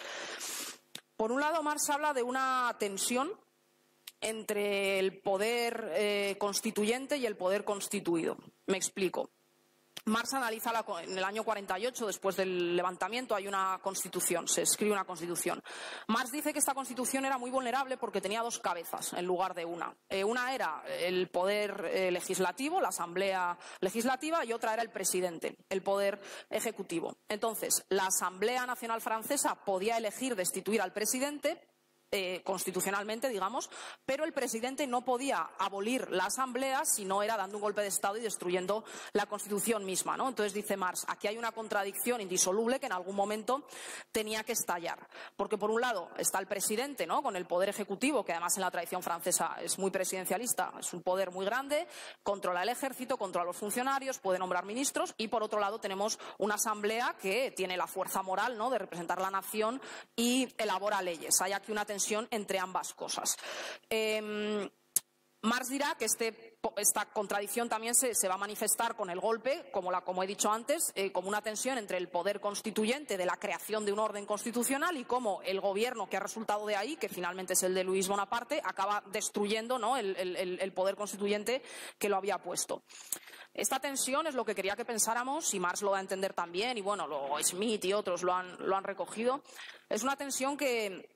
Por un lado, Marx habla de una tensión entre el poder constituyente y el poder constituido. Me explico. Marx analiza en el año 48, después del levantamiento, hay una constitución, se escribe una constitución. Marx dice que esta constitución era muy vulnerable porque tenía dos cabezas en lugar de una. Una era el poder legislativo, la asamblea legislativa, y otra era el presidente, el poder ejecutivo. Entonces, la Asamblea Nacional Francesa podía elegir destituir al presidente, constitucionalmente, digamos, pero el presidente no podía abolir la asamblea si no era dando un golpe de Estado y destruyendo la Constitución misma, ¿no? Entonces dice Marx, aquí hay una contradicción indisoluble que en algún momento tenía que estallar, porque por un lado está el presidente, ¿no?, con el poder ejecutivo, que además en la tradición francesa es muy presidencialista, es un poder muy grande, controla el ejército, controla los funcionarios, puede nombrar ministros, y por otro lado tenemos una asamblea que tiene la fuerza moral, ¿no?, de representar la nación y elabora leyes. Hay aquí una tensión entre ambas cosas. Marx dirá que esta contradicción también se va a manifestar con el golpe, como he dicho antes, como una tensión entre el poder constituyente de la creación de un orden constitucional y cómo el gobierno que ha resultado de ahí, que finalmente es el de Luis Bonaparte, acaba destruyendo, ¿no?, el poder constituyente que lo había puesto. Esta tensión es lo que quería que pensáramos, y Marx lo va a entender también, y bueno, Smith y otros lo han recogido. Es una tensión que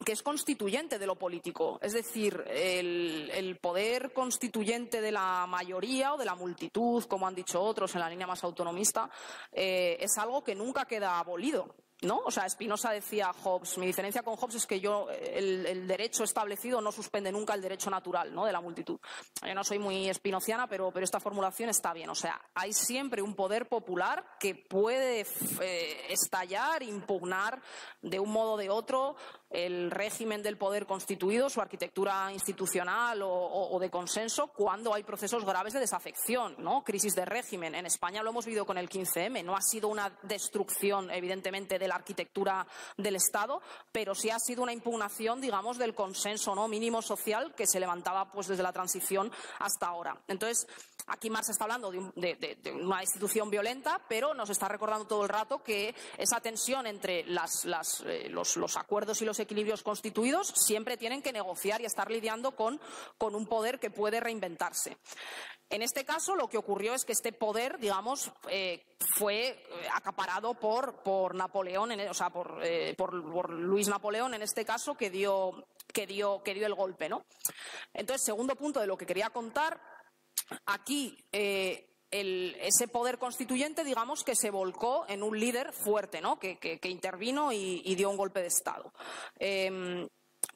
es constituyente de lo político, es decir, el poder constituyente de la mayoría o de la multitud, como han dicho otros en la línea más autonomista, es algo que nunca queda abolido, ¿no? O sea, Spinoza decía, Hobbes, mi diferencia con Hobbes es que el derecho establecido no suspende nunca el derecho natural, ¿no?, de la multitud. Yo no soy muy spinoziana, pero esta formulación está bien. O sea, hay siempre un poder popular que puede estallar, impugnar de un modo o de otro el régimen del poder constituido, su arquitectura institucional o de consenso, cuando hay procesos graves de desafección, ¿no?, crisis de régimen. En España lo hemos vivido con el 15M. No ha sido una destrucción, evidentemente, de la arquitectura del Estado, pero sí ha sido una impugnación, digamos, del consenso, ¿no?, mínimo social que se levantaba pues desde la transición hasta ahora. Entonces, aquí Marx está hablando de una institución violenta, pero nos está recordando todo el rato que esa tensión entre los acuerdos y los equilibrios constituidos siempre tienen que negociar y estar lidiando con un poder que puede reinventarse. En este caso, lo que ocurrió es que este poder, digamos, fue acaparado por Napoleón, o sea, por Luis Napoleón, en este caso, que dio el golpe, ¿no? Entonces, segundo punto de lo que quería contar, aquí ese poder constituyente, digamos, que se volcó en un líder fuerte, ¿no?, que intervino y dio un golpe de Estado.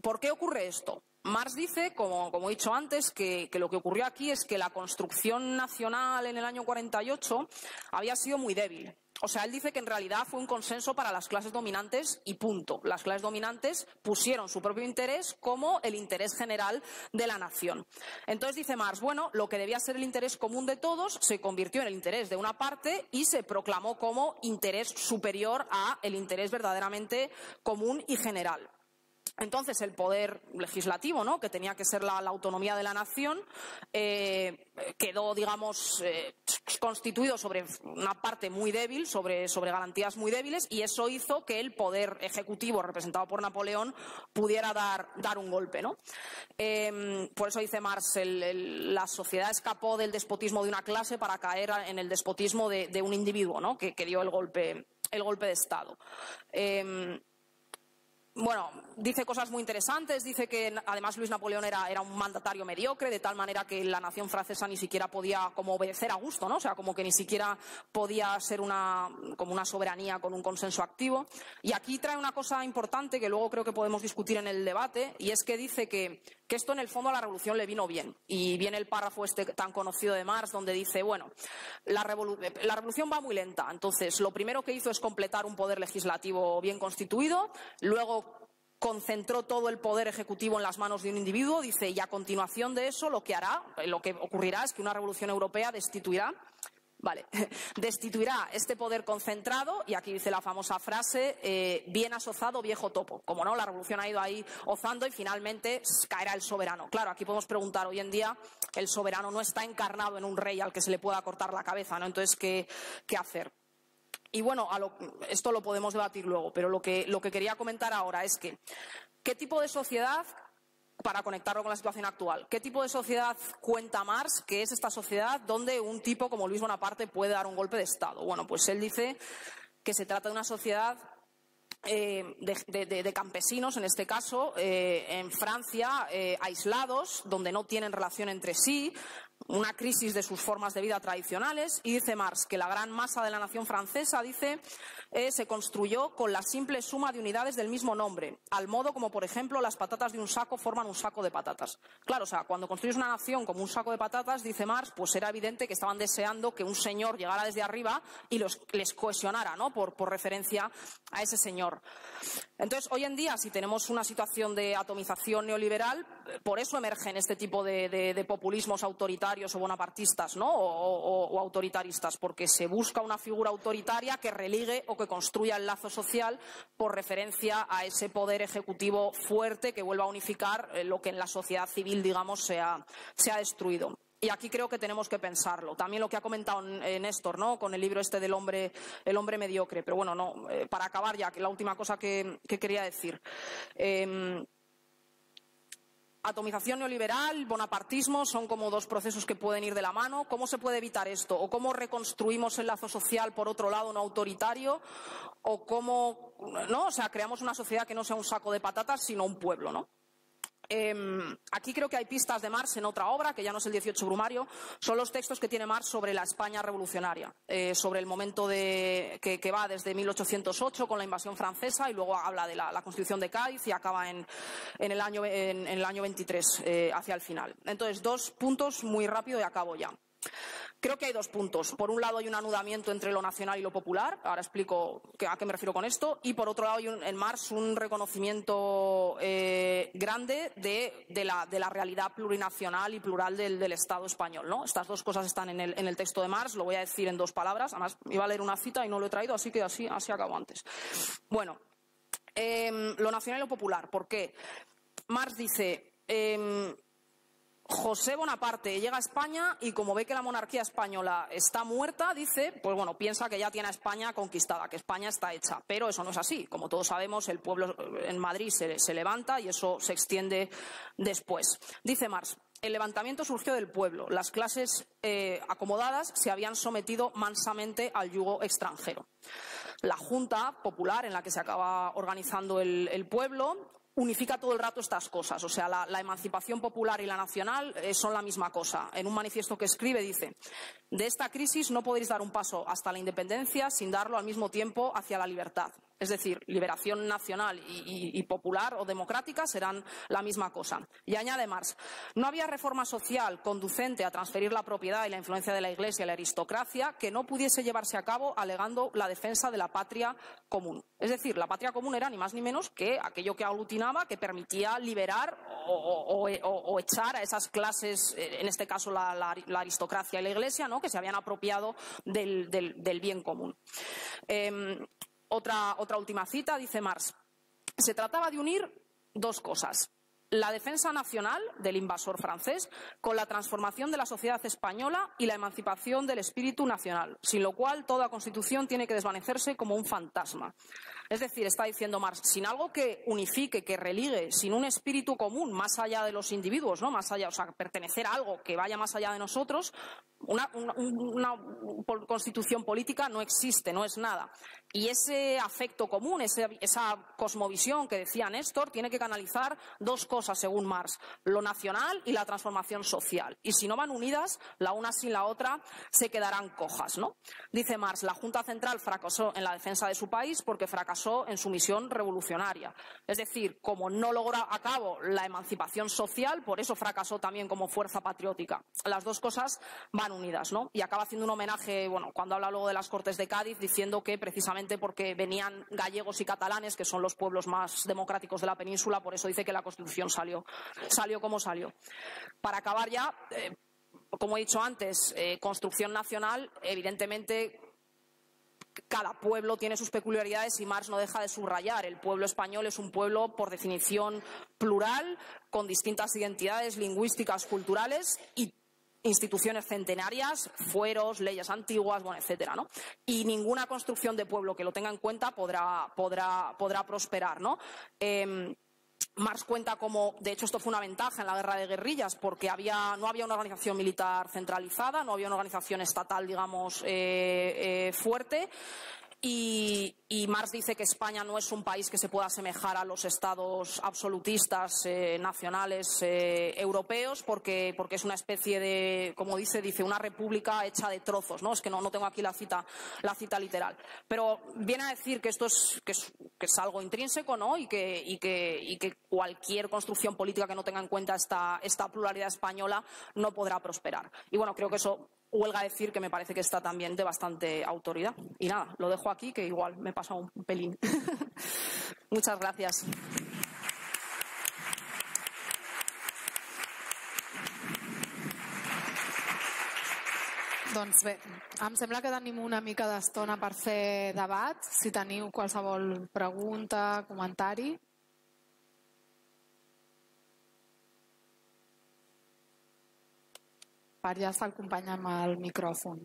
¿Por qué ocurre esto? Marx dice, como he dicho antes, que lo que ocurrió aquí es que la construcción nacional en el año 48 había sido muy débil. O sea, él dice que en realidad fue un consenso para las clases dominantes y punto. Las clases dominantes pusieron su propio interés como el interés general de la nación. Entonces dice Marx, bueno, lo que debía ser el interés común de todos se convirtió en el interés de una parte y se proclamó como interés superior a el interés verdaderamente común y general. Entonces el poder legislativo, ¿no?, que tenía que ser la autonomía de la nación, quedó, digamos, constituido sobre una parte muy débil, sobre garantías muy débiles, y eso hizo que el poder ejecutivo representado por Napoleón pudiera dar un golpe, ¿no? Por eso dice Marx, la sociedad escapó del despotismo de una clase para caer en el despotismo de un individuo, ¿no?, que dio el golpe de Estado. Bueno, dice cosas muy interesantes, dice que además Luis Napoleón era un mandatario mediocre, de tal manera que la nación francesa ni siquiera podía como obedecer a gusto, ¿no? O sea, como que ni siquiera podía ser como una soberanía con un consenso activo. Y aquí trae una cosa importante que luego creo que podemos discutir en el debate, y es que dice que esto en el fondo a la revolución le vino bien. Y viene el párrafo este tan conocido de Marx donde dice, bueno, la revolución va muy lenta, entonces lo primero que hizo es completar un poder legislativo bien constituido, luego concentró todo el poder ejecutivo en las manos de un individuo, dice, y a continuación de eso lo que ocurrirá es que una revolución europea destituirá este poder concentrado, y aquí dice la famosa frase, bien azozado viejo topo. Como no, la revolución ha ido ahí ozando y finalmente caerá el soberano. Claro, aquí podemos preguntar, hoy en día el soberano no está encarnado en un rey al que se le pueda cortar la cabeza, ¿no? Entonces, ¿qué hacer? Y bueno, esto lo podemos debatir luego, pero lo que quería comentar ahora es que ¿qué tipo de sociedad para conectarlo con la situación actual. ¿Qué tipo de sociedad cuenta Marx que es esta sociedad donde un tipo como Luis Bonaparte puede dar un golpe de Estado? Bueno, pues él dice que se trata de una sociedad de campesinos, en este caso, en Francia, aislados, donde no tienen relación entre sí, una crisis de sus formas de vida tradicionales, y dice Marx que la gran masa de la nación francesa, dice, se construyó con la simple suma de unidades del mismo nombre, al modo como, por ejemplo, las patatas de un saco forman un saco de patatas. Claro, o sea, cuando construyes una nación como un saco de patatas, dice Marx, pues era evidente que estaban deseando que un señor llegara desde arriba y les cohesionara, ¿no?, por referencia a ese señor. Entonces, hoy en día, si tenemos una situación de atomización neoliberal, por eso emergen este tipo de populismos autoritarios o bonapartistas, ¿no?, o autoritaristas, porque se busca una figura autoritaria que religue o que construya el lazo social por referencia a ese poder ejecutivo fuerte que vuelva a unificar lo que en la sociedad civil, digamos, se ha destruido. Y aquí creo que tenemos que pensarlo. También lo que ha comentado Néstor, ¿no?, con el libro este del hombre, el hombre mediocre. Pero bueno, no, para acabar ya, que la última cosa que quería decir. Atomización neoliberal, bonapartismo, son como dos procesos que pueden ir de la mano. ¿Cómo se puede evitar esto? ¿O cómo reconstruimos el lazo social, por otro lado, no autoritario? ¿O cómo, no? O sea, creamos una sociedad que no sea un saco de patatas, sino un pueblo, ¿no? Aquí creo que hay pistas de Marx en otra obra, que ya no es el 18 Brumario, son los textos que tiene Marx sobre la España revolucionaria, sobre el momento que va desde 1808 con la invasión francesa y luego habla de la Constitución de Cádiz y acaba en el año 23, hacia el final. Entonces, dos puntos muy rápido y acabo ya. Creo que hay dos puntos. Por un lado hay un anudamiento entre lo nacional y lo popular. Ahora explico a qué me refiero con esto. Y por otro lado hay en Marx un reconocimiento grande de la realidad plurinacional y plural del Estado español, ¿no? Estas dos cosas están en el texto de Marx. Lo voy a decir en dos palabras. Además, iba a leer una cita y no lo he traído, así que así acabo antes. Bueno, lo nacional y lo popular. ¿Por qué? Marx dice... José Bonaparte llega a España y como ve que la monarquía española está muerta, dice, pues bueno, piensa que ya tiene a España conquistada, que España está hecha. Pero eso no es así. Como todos sabemos, el pueblo en Madrid se levanta y eso se extiende después. Dice Marx, el levantamiento surgió del pueblo. Las clases acomodadas se habían sometido mansamente al yugo extranjero. La Junta Popular, en la que se acaba organizando el pueblo, unifica todo el rato estas cosas. O sea, la emancipación popular y la nacional son la misma cosa. En un manifiesto que escribe dice: de esta crisis no podéis dar un paso hasta la independencia sin darlo al mismo tiempo hacia la libertad. Es decir, liberación nacional y popular o democrática serán la misma cosa. Y añade Marx, no había reforma social conducente a transferir la propiedad y la influencia de la Iglesia y la aristocracia que no pudiese llevarse a cabo alegando la defensa de la patria común. Es decir, la patria común era ni más ni menos que aquello que aglutinaba, que permitía liberar o echar a esas clases, en este caso la aristocracia y la Iglesia, ¿no?, que se habían apropiado del bien común. Otra última cita, dice Marx, se trataba de unir dos cosas: la defensa nacional del invasor francés con la transformación de la sociedad española y la emancipación del espíritu nacional, sin lo cual toda constitución tiene que desvanecerse como un fantasma. Es decir, está diciendo Marx, sin algo que unifique, que religue, sin un espíritu común más allá de los individuos, ¿no?, más allá, o sea, pertenecer a algo que vaya más allá de nosotros, una constitución política no existe, no es nada. Y ese afecto común, esa cosmovisión que decía Néstor, tiene que canalizar dos cosas, según Marx: lo nacional y la transformación social. Y si no van unidas, la una sin la otra, se quedarán cojas, ¿no? Dice Marx, la Junta Central fracasó en la defensa de su país porque fracasó en su misión revolucionaria. Es decir, como no logró a cabo la emancipación social, por eso fracasó también como fuerza patriótica. Las dos cosas van unidas, ¿no? Y acaba haciendo un homenaje, bueno, cuando habla luego de las Cortes de Cádiz, diciendo que precisamente porque venían gallegos y catalanes, que son los pueblos más democráticos de la península, por eso dice que la Constitución salió como salió. Para acabar ya, como he dicho antes, construcción nacional, evidentemente cada pueblo tiene sus peculiaridades y Marx no deja de subrayar. El pueblo español es un pueblo, por definición, plural, con distintas identidades lingüísticas, culturales y instituciones centenarias, fueros, leyes antiguas, bueno, etcétera, ¿no? Y ninguna construcción de pueblo que lo tenga en cuenta podrá prosperar, ¿no? Marx cuenta como, de hecho, esto fue una ventaja en la guerra de guerrillas, porque no había una organización militar centralizada, no había una organización estatal, digamos, fuerte. Y Marx dice que España no es un país que se pueda asemejar a los estados absolutistas nacionales europeos, porque es una especie de, como dice una república hecha de trozos, ¿no? Es que no tengo aquí la cita literal. Pero viene a decir que esto es algo intrínseco, ¿no? Y que cualquier construcción política que no tenga en cuenta esta pluralidad española no podrá prosperar. Y bueno, creo que eso huelga decir que me parece que está también de bastante autoridad. Y nada, lo dejo aquí, que igual me pasa un pelín. Muchas gracias. Doncs bé, em sembla que tenim una mica d'estona per fer debat. Si teniu qualsevol pregunta, comentari. Ja està el company amb el micròfon.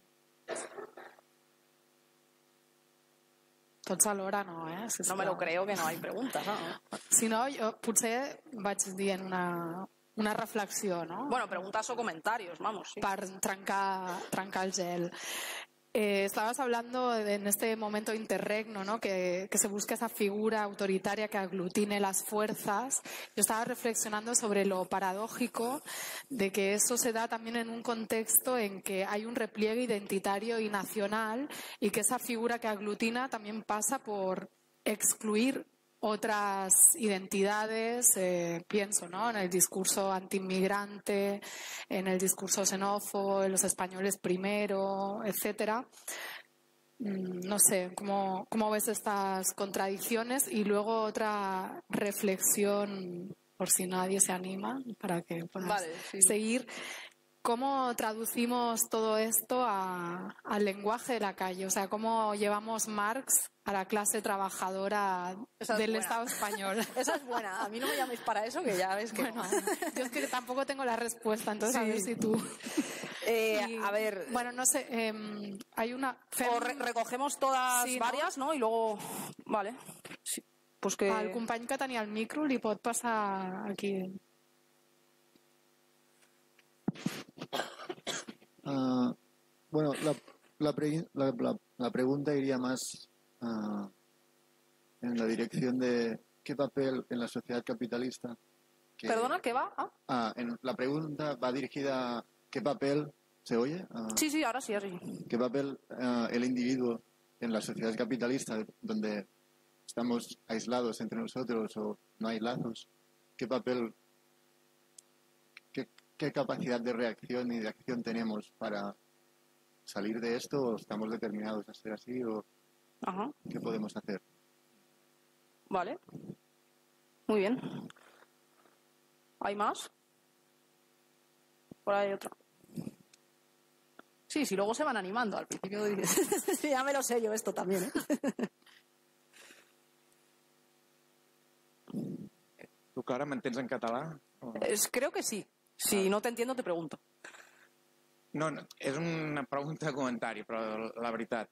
Tots alhora no, eh? No me lo creo, que no hay preguntas, ¿no? Si no, jo potser vaig dient una reflexió, no? Bueno, preguntas o comentarios, vamos. Sí. Per trencar el gel. Estabas hablando en este momento interregno, ¿no? Que se busque esa figura autoritaria que aglutine las fuerzas. Yo estaba reflexionando sobre lo paradójico de que eso se da también en un contexto en que hay un repliegue identitario y nacional, y que esa figura que aglutina también pasa por excluir otras identidades, pienso, ¿no? En el discurso antiinmigrante, en el discurso xenófobo, en los españoles primero, etcétera. No sé, ¿cómo ves estas contradicciones? Y luego otra reflexión, por si nadie se anima, para que puedas seguir. ¿Cómo traducimos todo esto al lenguaje de la calle? O sea, ¿cómo llevamos Marx a la clase trabajadora del Estado español? Esa es buena. A mí no me llaméis para eso, que ya ves que... Bueno, yo es que tampoco tengo la respuesta, entonces sí. A ver si tú... a ver... Bueno, no sé, hay una... O recogemos todas varias, ¿no? Y luego... Vale. Sí. Pues que... Al company que tenia el micro li pot passar aquí... Bueno, la pregunta iría más en la dirección de qué papel en la sociedad capitalista. ¿Perdona? ¿Qué va? La pregunta va dirigida a qué papel. ¿Se oye? Sí, ahora sí. ¿Qué papel el individuo en la sociedad capitalista, donde estamos aislados entre nosotros o no hay lazos? ¿Qué papel, qué capacidad de reacción y de acción tenemos para salir de esto, o estamos determinados a ser así, o qué podemos hacer? Vale. Muy bien. ¿Hay más? Por ahí hay otro. Sí, luego se van animando. Al principio dices, ya me lo sé yo esto también, ¿eh? Tu, Clara, m'entens en català? Creo que sí. Si no te entiendo, te pregunto. No, és una pregunta o comentari, però la veritat,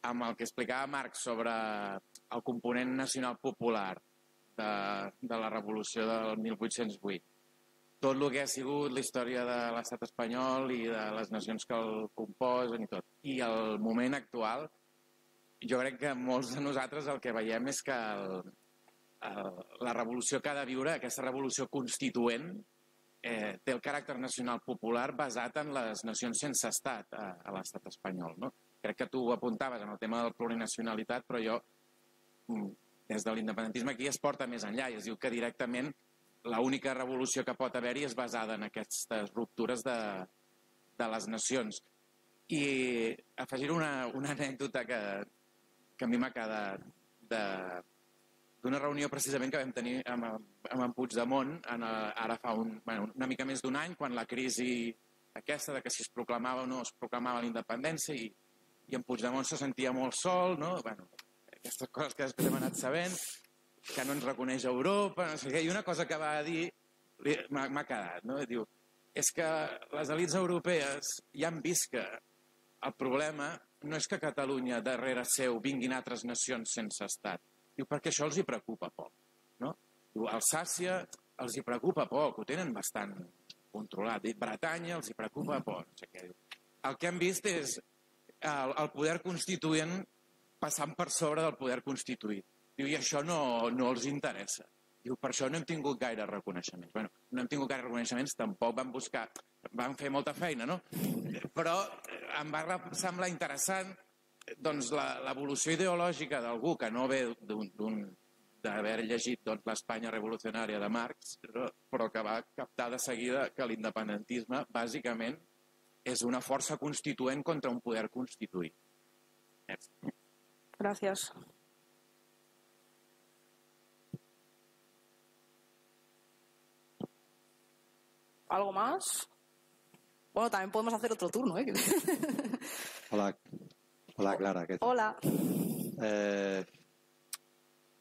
amb el que explicava Marx sobre el component nacional popular de la revolució del 1808, tot el que ha sigut la història de l'estat espanyol i de les nacions que el composen i tot, i el moment actual, jo crec que molts de nosaltres el que veiem és que la revolució que ha de viure, aquesta revolució constituent, té el caràcter nacional popular basat en les nacions sense estat a l'estat espanyol, no? Crec que tu ho apuntaves en el tema de la plurinacionalitat, però jo, des de l'independentisme aquí es porta més enllà i es diu que directament l'única revolució que pot haver-hi és basada en aquestes ruptures de les nacions. I afegir una anècdota que a mi m'ha quedat d'una reunió precisament que vam tenir amb en Puigdemont ara fa una mica més d'un any, quan la crisi aquesta de que si es proclamava o no es proclamava la independència, i en Puigdemont se sentia molt sol, no? Aquestes coses que després hem anat sabent, que no ens reconeix Europa, no sé què, i una cosa que va dir m'ha quedat, no? Diu, és que les elits europees ja han vist que el problema no és que Catalunya darrere seu vinguin altres nacions sense estat, diu, perquè això els hi preocupa poc, no? Alsàcia els hi preocupa poc, ho tenen bastant controlat. Bretanya els hi preocupa poc. No sé què. El que hem vist és el poder constituent passant per sobre del poder constituït. Diu, i això no els interessa. Diu, per això no hem tingut gaire reconeixements. Bueno, no hem tingut gaire reconeixements, tampoc van buscar, van fer molta feina, no? Però em va semblar interessant doncs, l'evolució ideològica d'algú que no ve d'haver llegit doncs, l'Espanya revolucionària de Marx, però que va captar de seguida que l'independentisme bàsicament és una força constituent contra un poder constituït. Gràcies. ¿Algo más? Bueno, también podemos hacer otro turno, ¿eh? Hola. Hola, Clara. ¿Qué tal? Hola.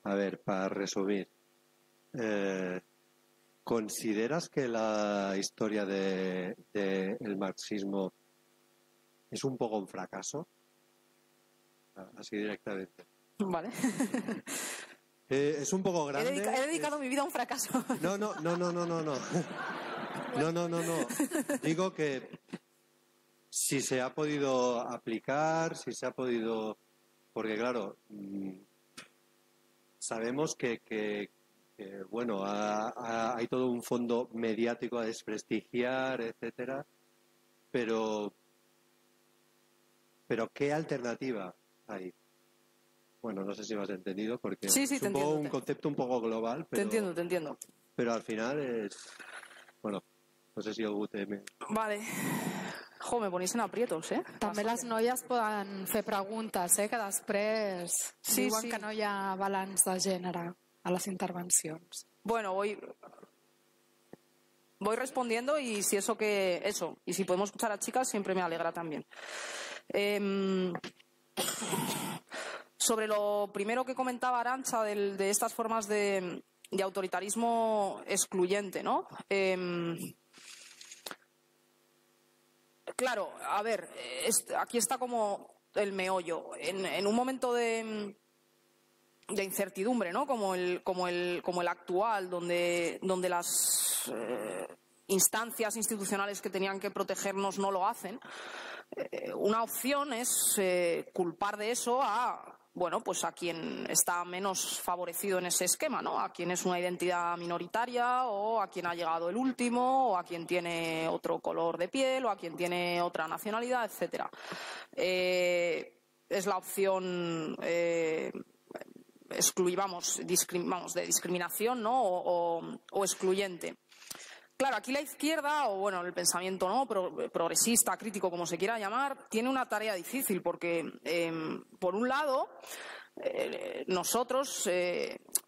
A ver, para resumir, ¿consideras que la historia del marxismo es un poco un fracaso? Así directamente. Vale. Es un poco grande. He dedicado mi vida a un fracaso. No. No. Digo que si se ha podido aplicar, si se ha podido... Porque claro, sabemos que bueno, hay todo un fondo mediático a desprestigiar, etcétera, pero ¿qué alternativa hay? Bueno, no sé si me has entendido, porque sí, es te entiendo, un concepto un poco global. Pero, te entiendo. Pero al final es... Bueno, no sé si algú té... Vale. Jo, me ponéis en aprietos, eh? També les noies poden fer preguntes, que després diuen que no hi ha balanç de gènere a les intervencions. Bueno, voy respondiendo y si y si podemos escuchar a chicas siempre me alegra también. Sobre lo primero que comentaba Arantxa de estas formas de autoritarismo excluyente, ¿no? Claro, a ver, aquí está como el meollo. En un momento de incertidumbre, ¿no? Como el actual, donde las instancias institucionales que tenían que protegernos no lo hacen, una opción es culpar de eso a quien está menos favorecido en ese esquema, ¿no? A quien es una identidad minoritaria, o a quien ha llegado el último, o a quien tiene otro color de piel, o a quien tiene otra nacionalidad, etcétera. Es la opción de discriminación, ¿no? O excluyente. Claro, aquí la izquierda, o bueno, el pensamiento no progresista, crítico, como se quiera llamar, tiene una tarea difícil porque, por un lado, nosotros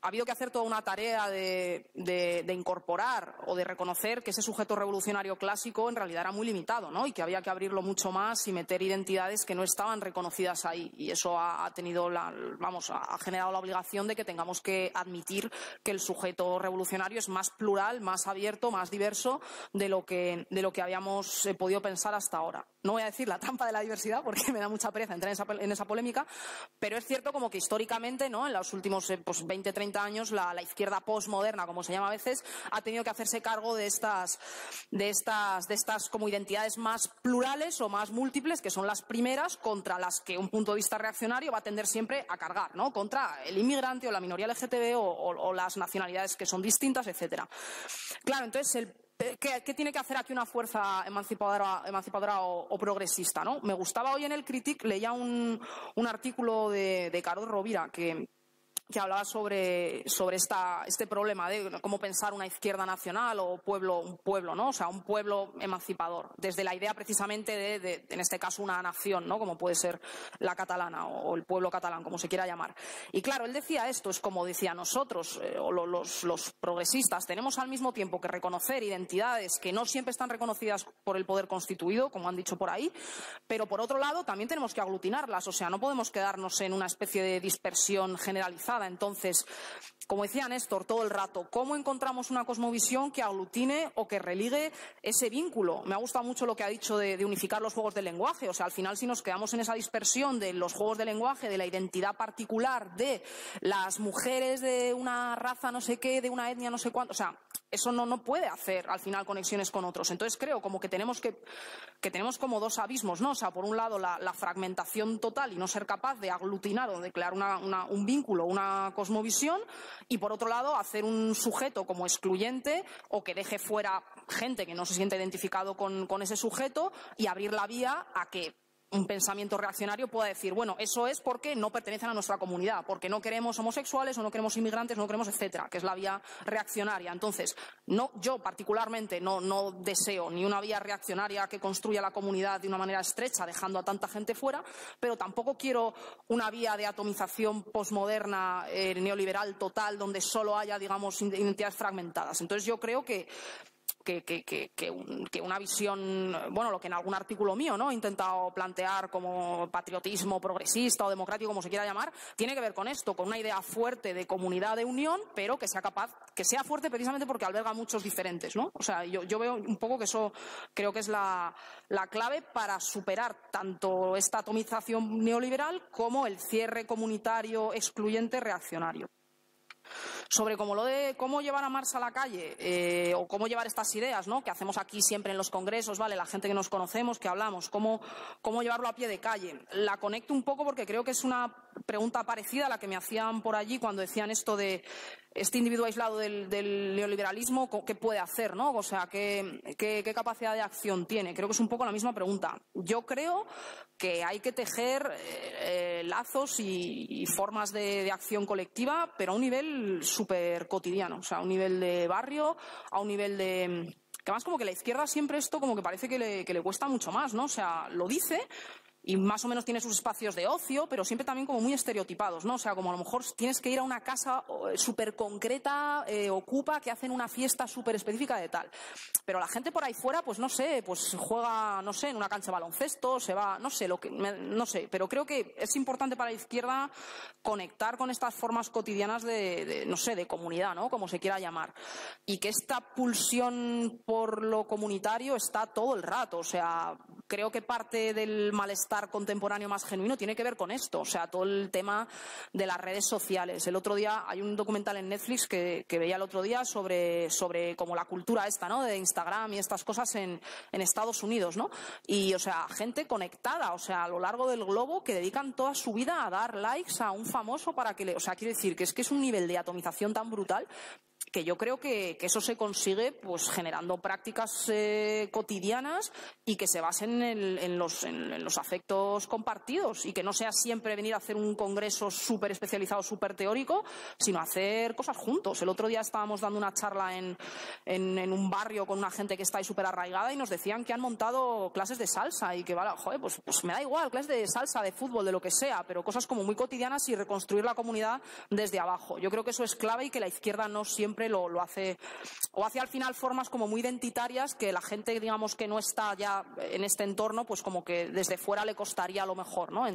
ha habido que hacer toda una tarea de incorporar o de reconocer que ese sujeto revolucionario clásico en realidad era muy limitado, ¿no? Y que había que abrirlo mucho más y meter identidades que no estaban reconocidas ahí. Y eso ha generado la obligación de que tengamos que admitir que el sujeto revolucionario es más plural, más abierto, más diverso de lo que habíamos podido pensar hasta ahora. No voy a decir la trampa de la diversidad porque me da mucha pereza entrar en esa polémica, pero es cierto como que históricamente, ¿no? En los últimos 20, 30 años, la izquierda postmoderna, como se llama a veces, ha tenido que hacerse cargo de estas como identidades más plurales o más múltiples, que son las primeras contra las que un punto de vista reaccionario va a tender siempre a cargar, ¿no? Contra el inmigrante o la minoría LGTB o las nacionalidades que son distintas, etcétera. Claro, entonces ¿Qué tiene que hacer aquí una fuerza emancipadora o progresista, ¿no? Me gustaba hoy en el Critic, leía un artículo de Carol Rovira que hablaba sobre este problema de cómo pensar una izquierda nacional o un pueblo, ¿no? O sea, un pueblo emancipador, desde la idea precisamente de en este caso, una nación, ¿no? Como puede ser la catalana o el pueblo catalán, como se quiera llamar. Y claro, él decía esto, es como decía nosotros, o los progresistas, tenemos al mismo tiempo que reconocer identidades que no siempre están reconocidas por el poder constituido, como han dicho por ahí, pero por otro lado también tenemos que aglutinarlas, o sea, no podemos quedarnos en una especie de dispersión generalizada, fragmentada. Entonces, como decía Néstor todo el rato, ¿cómo encontramos una cosmovisión que aglutine o que religue ese vínculo? Me ha gustado mucho lo que ha dicho de unificar los juegos del lenguaje. O sea, al final, si nos quedamos en esa dispersión de los juegos del lenguaje, de la identidad particular de las mujeres de una raza no sé qué, de una etnia no sé cuánto, o sea, eso no puede hacer al final conexiones con otros. Entonces creo como que tenemos como dos abismos, ¿no? O sea, por un lado la fragmentación total y no ser capaz de aglutinar o de crear un vínculo, una cosmovisión, y por otro lado hacer un sujeto como excluyente o que deje fuera gente que no se siente identificado con ese sujeto y abrir la vía a que un pensamiento reaccionario pueda decir, bueno, eso es porque no pertenecen a nuestra comunidad, porque no queremos homosexuales o no queremos inmigrantes, no queremos etcétera, que es la vía reaccionaria. Entonces, yo particularmente no deseo ni una vía reaccionaria que construya la comunidad de una manera estrecha, dejando a tanta gente fuera, pero tampoco quiero una vía de atomización posmoderna, neoliberal total, donde solo haya, digamos, identidades fragmentadas. Entonces, yo creo que una visión, bueno, lo que en algún artículo mío, ¿no?, he intentado plantear como patriotismo progresista o democrático, como se quiera llamar, tiene que ver con esto, con una idea fuerte de comunidad, de unión, pero que sea fuerte precisamente porque alberga muchos diferentes, ¿no? O sea, yo veo un poco que eso creo que es la clave para superar tanto esta atomización neoliberal como el cierre comunitario excluyente reaccionario. Sobre lo de cómo llevar a Marx a la calle o cómo llevar estas ideas, ¿no?, que hacemos aquí siempre en los congresos, ¿vale?, la gente que nos conocemos, que hablamos, cómo llevarlo a pie de calle. La conecto un poco porque creo que es una pregunta parecida a la que me hacían por allí cuando decían esto de este individuo aislado del neoliberalismo, ¿qué puede hacer, ¿no? O sea, ¿qué capacidad de acción tiene? Creo que es un poco la misma pregunta. Yo creo que hay que tejer lazos y formas de acción colectiva, pero a un nivel súper cotidiano, o sea, a un nivel de barrio, a un nivel de... Que además como que la izquierda siempre esto como que parece que le cuesta mucho más, ¿no? O sea, lo dice... Y más o menos tiene sus espacios de ocio, pero siempre también como muy estereotipados, ¿no? O sea, como a lo mejor tienes que ir a una casa súper concreta, ocupa, que hacen una fiesta súper específica de tal. Pero la gente por ahí fuera, pues no sé, pues juega, no sé, en una cancha de baloncesto, se va, no sé, no sé. Pero creo que es importante para la izquierda conectar con estas formas cotidianas no sé, de comunidad, ¿no?, como se quiera llamar. Y que esta pulsión por lo comunitario está todo el rato. O sea, creo que parte del malestar contemporáneo más genuino tiene que ver con esto, o sea, todo el tema de las redes sociales. El otro día hay un documental en Netflix que veía el otro día sobre como la cultura esta, ¿no?, de Instagram y estas cosas en Estados Unidos, ¿no? Y, o sea, gente conectada, o sea, a lo largo del globo, que dedican toda su vida a dar likes a un famoso para que o sea, quiero decir que es un nivel de atomización tan brutal que yo creo que eso se consigue pues generando prácticas cotidianas y que se basen en los afectos compartidos y que no sea siempre venir a hacer un congreso súper especializado, súper teórico, sino hacer cosas juntos. El otro día estábamos dando una charla en un barrio con una gente que está ahí súper arraigada y nos decían que han montado clases de salsa y que, vale, joder, pues me da igual, clases de salsa, de fútbol, de lo que sea, pero cosas como muy cotidianas y reconstruir la comunidad desde abajo. Yo creo que eso es clave y que la izquierda no siempre lo hace, o hace al final formas como muy identitarias que la gente, digamos, que no está ya en este entorno, pues como que desde fuera le costaría a lo mejor, ¿no?,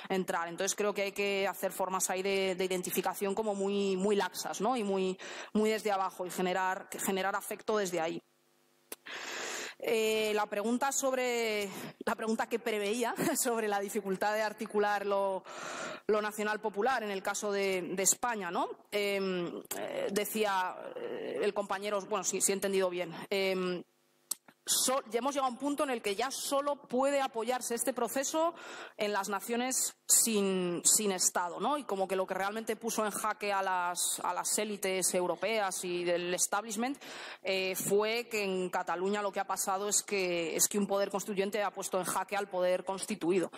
entrar. Entonces creo que hay que hacer formas ahí de identificación como muy, muy laxas, ¿no?, y muy desde abajo y generar afecto desde ahí. La pregunta que preveía sobre la dificultad de articular lo nacional popular en el caso de España, ¿no? Decía el compañero, bueno, sí he entendido bien. Ya hemos llegado a un punto en el que ya solo puede apoyarse este proceso en las naciones sin Estado, ¿no? Y como que lo que realmente puso en jaque a las élites europeas y del establishment fue que en Cataluña lo que ha pasado es que un poder constituyente ha puesto en jaque al poder constituido.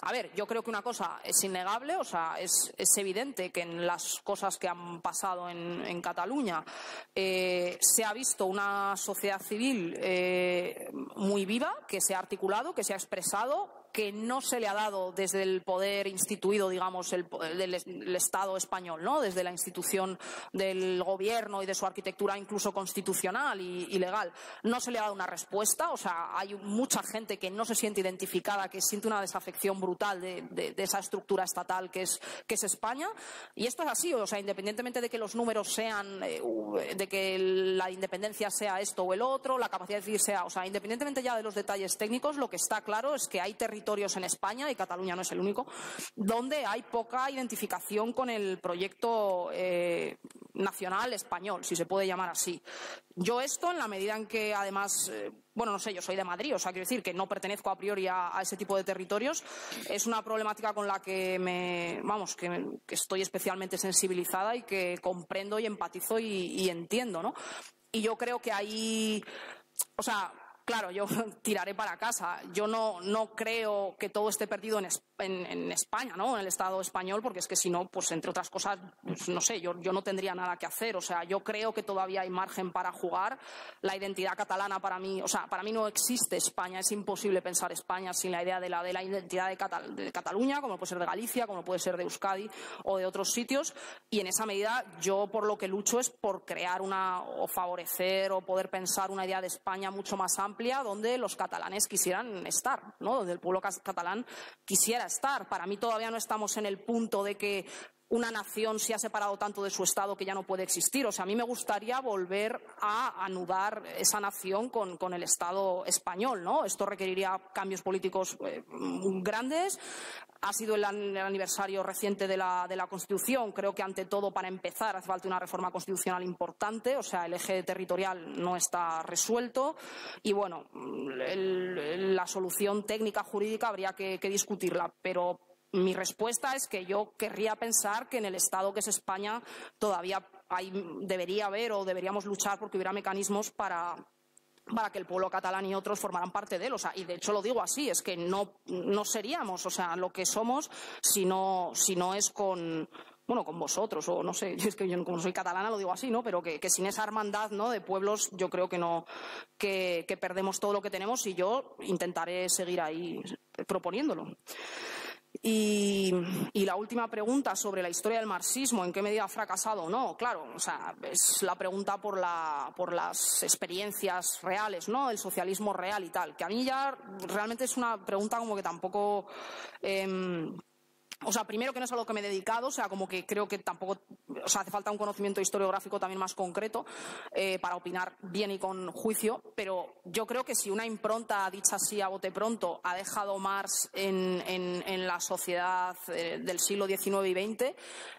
A ver, yo creo que una cosa es innegable, o sea, es evidente que en las cosas que han pasado en Cataluña se ha visto una sociedad civil muy viva, que se ha articulado, que se ha expresado que no se le ha dado desde el poder instituido, digamos, el Estado español, ¿no? Desde la institución del gobierno y de su arquitectura incluso constitucional y legal, no se le ha dado una respuesta. O sea, hay mucha gente que no se siente identificada, que siente una desafección brutal de esa estructura estatal que es España. Y esto es así, o sea, independientemente de que los números sean, de que la independencia sea esto o el otro, la capacidad de decidir sea, o sea, independientemente ya de los detalles técnicos, lo que está claro es que hay territorios en España, y Cataluña no es el único, donde hay poca identificación con el proyecto nacional español, si se puede llamar así. Yo esto, en la medida en que además, bueno, no sé, yo soy de Madrid, o sea, quiero decir que no pertenezco a priori a ese tipo de territorios, es una problemática con la que que estoy especialmente sensibilizada y que comprendo y empatizo y entiendo, ¿no? Y yo creo que ahí, o sea, claro, yo tiraré para casa. Yo no creo que todo esté perdido en España, ¿no? En el Estado español, porque es que si no, pues entre otras cosas, pues, no sé, yo no tendría nada que hacer. O sea, yo creo que todavía hay margen para jugar. La identidad catalana para mí, o sea, para mí no existe España. Es imposible pensar España sin la idea de la identidad de Cataluña, como puede ser de Galicia, como puede ser de Euskadi o de otros sitios. Y en esa medida, yo por lo que lucho es por crear o favorecer o poder pensar una idea de España mucho más amplia, donde los catalanes quisieran estar, ¿no? Donde el pueblo catalán quisiera estar. Para mí todavía no estamos en el punto de que una nación se ha separado tanto de su Estado que ya no puede existir. O sea, a mí me gustaría volver a anudar esa nación con el Estado español, ¿no? Esto requeriría cambios políticos grandes. Ha sido el aniversario reciente de la Constitución. Creo que, ante todo, para empezar, hace falta una reforma constitucional importante. O sea, el eje territorial no está resuelto. Y, bueno, la solución técnica jurídica habría que discutirla. Pero mi respuesta es que yo querría pensar que en el Estado que es España todavía debería haber, o deberíamos luchar porque hubiera mecanismos para que el pueblo catalán y otros formaran parte de él. O sea, y de hecho lo digo así, es que no seríamos, o sea, lo que somos si no es con vosotros, o no sé, es que yo como soy catalana lo digo así, ¿no? Pero que sin esa hermandad, ¿no?, de pueblos, yo creo que perdemos todo lo que tenemos, y yo intentaré seguir ahí proponiéndolo. Y la última pregunta sobre la historia del marxismo, ¿en qué medida ha fracasado o no? Claro, o sea, es la pregunta por las experiencias reales, ¿no? El socialismo real y tal, que a mí ya realmente es una pregunta como que tampoco... O sea, primero, que no es a lo que me he dedicado, o sea, como que creo que tampoco, o sea, hace falta un conocimiento historiográfico también más concreto para opinar bien y con juicio, pero yo creo que si una impronta, dicha así a bote pronto, ha dejado Marx en la sociedad del siglo XIX y XX,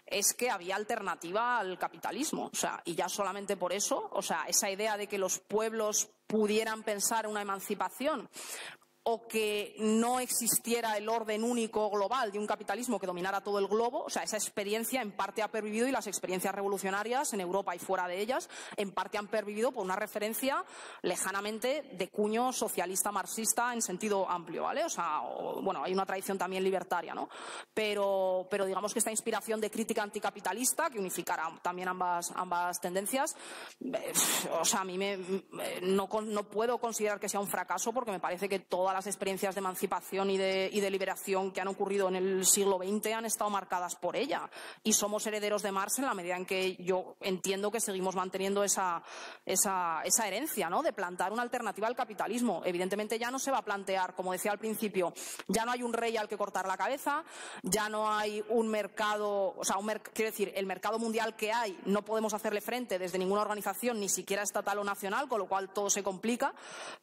es que había alternativa al capitalismo, o sea, y ya solamente por eso, o sea, esa idea de que los pueblos pudieran pensar en una emancipación, o que no existiera el orden único global de un capitalismo que dominara todo el globo, o sea, esa experiencia en parte ha pervivido, y las experiencias revolucionarias en Europa y fuera de ellas en parte han pervivido por una referencia lejanamente de cuño socialista marxista en sentido amplio, ¿vale? O sea, bueno, hay una tradición también libertaria, ¿no? Pero digamos que esta inspiración de crítica anticapitalista, que unificará también ambas tendencias, o sea, a mí no puedo considerar que sea un fracaso, porque me parece que todas las experiencias de emancipación y de liberación que han ocurrido en el siglo XX han estado marcadas por ella, y somos herederos de Marx en la medida en que yo entiendo que seguimos manteniendo esa herencia, ¿no?, de plantar una alternativa al capitalismo. Evidentemente ya no se va a plantear, como decía al principio, ya no hay un rey al que cortar la cabeza, ya no hay un mercado, o sea, quiero decir, el mercado mundial que hay no podemos hacerle frente desde ninguna organización, ni siquiera estatal o nacional, con lo cual todo se complica,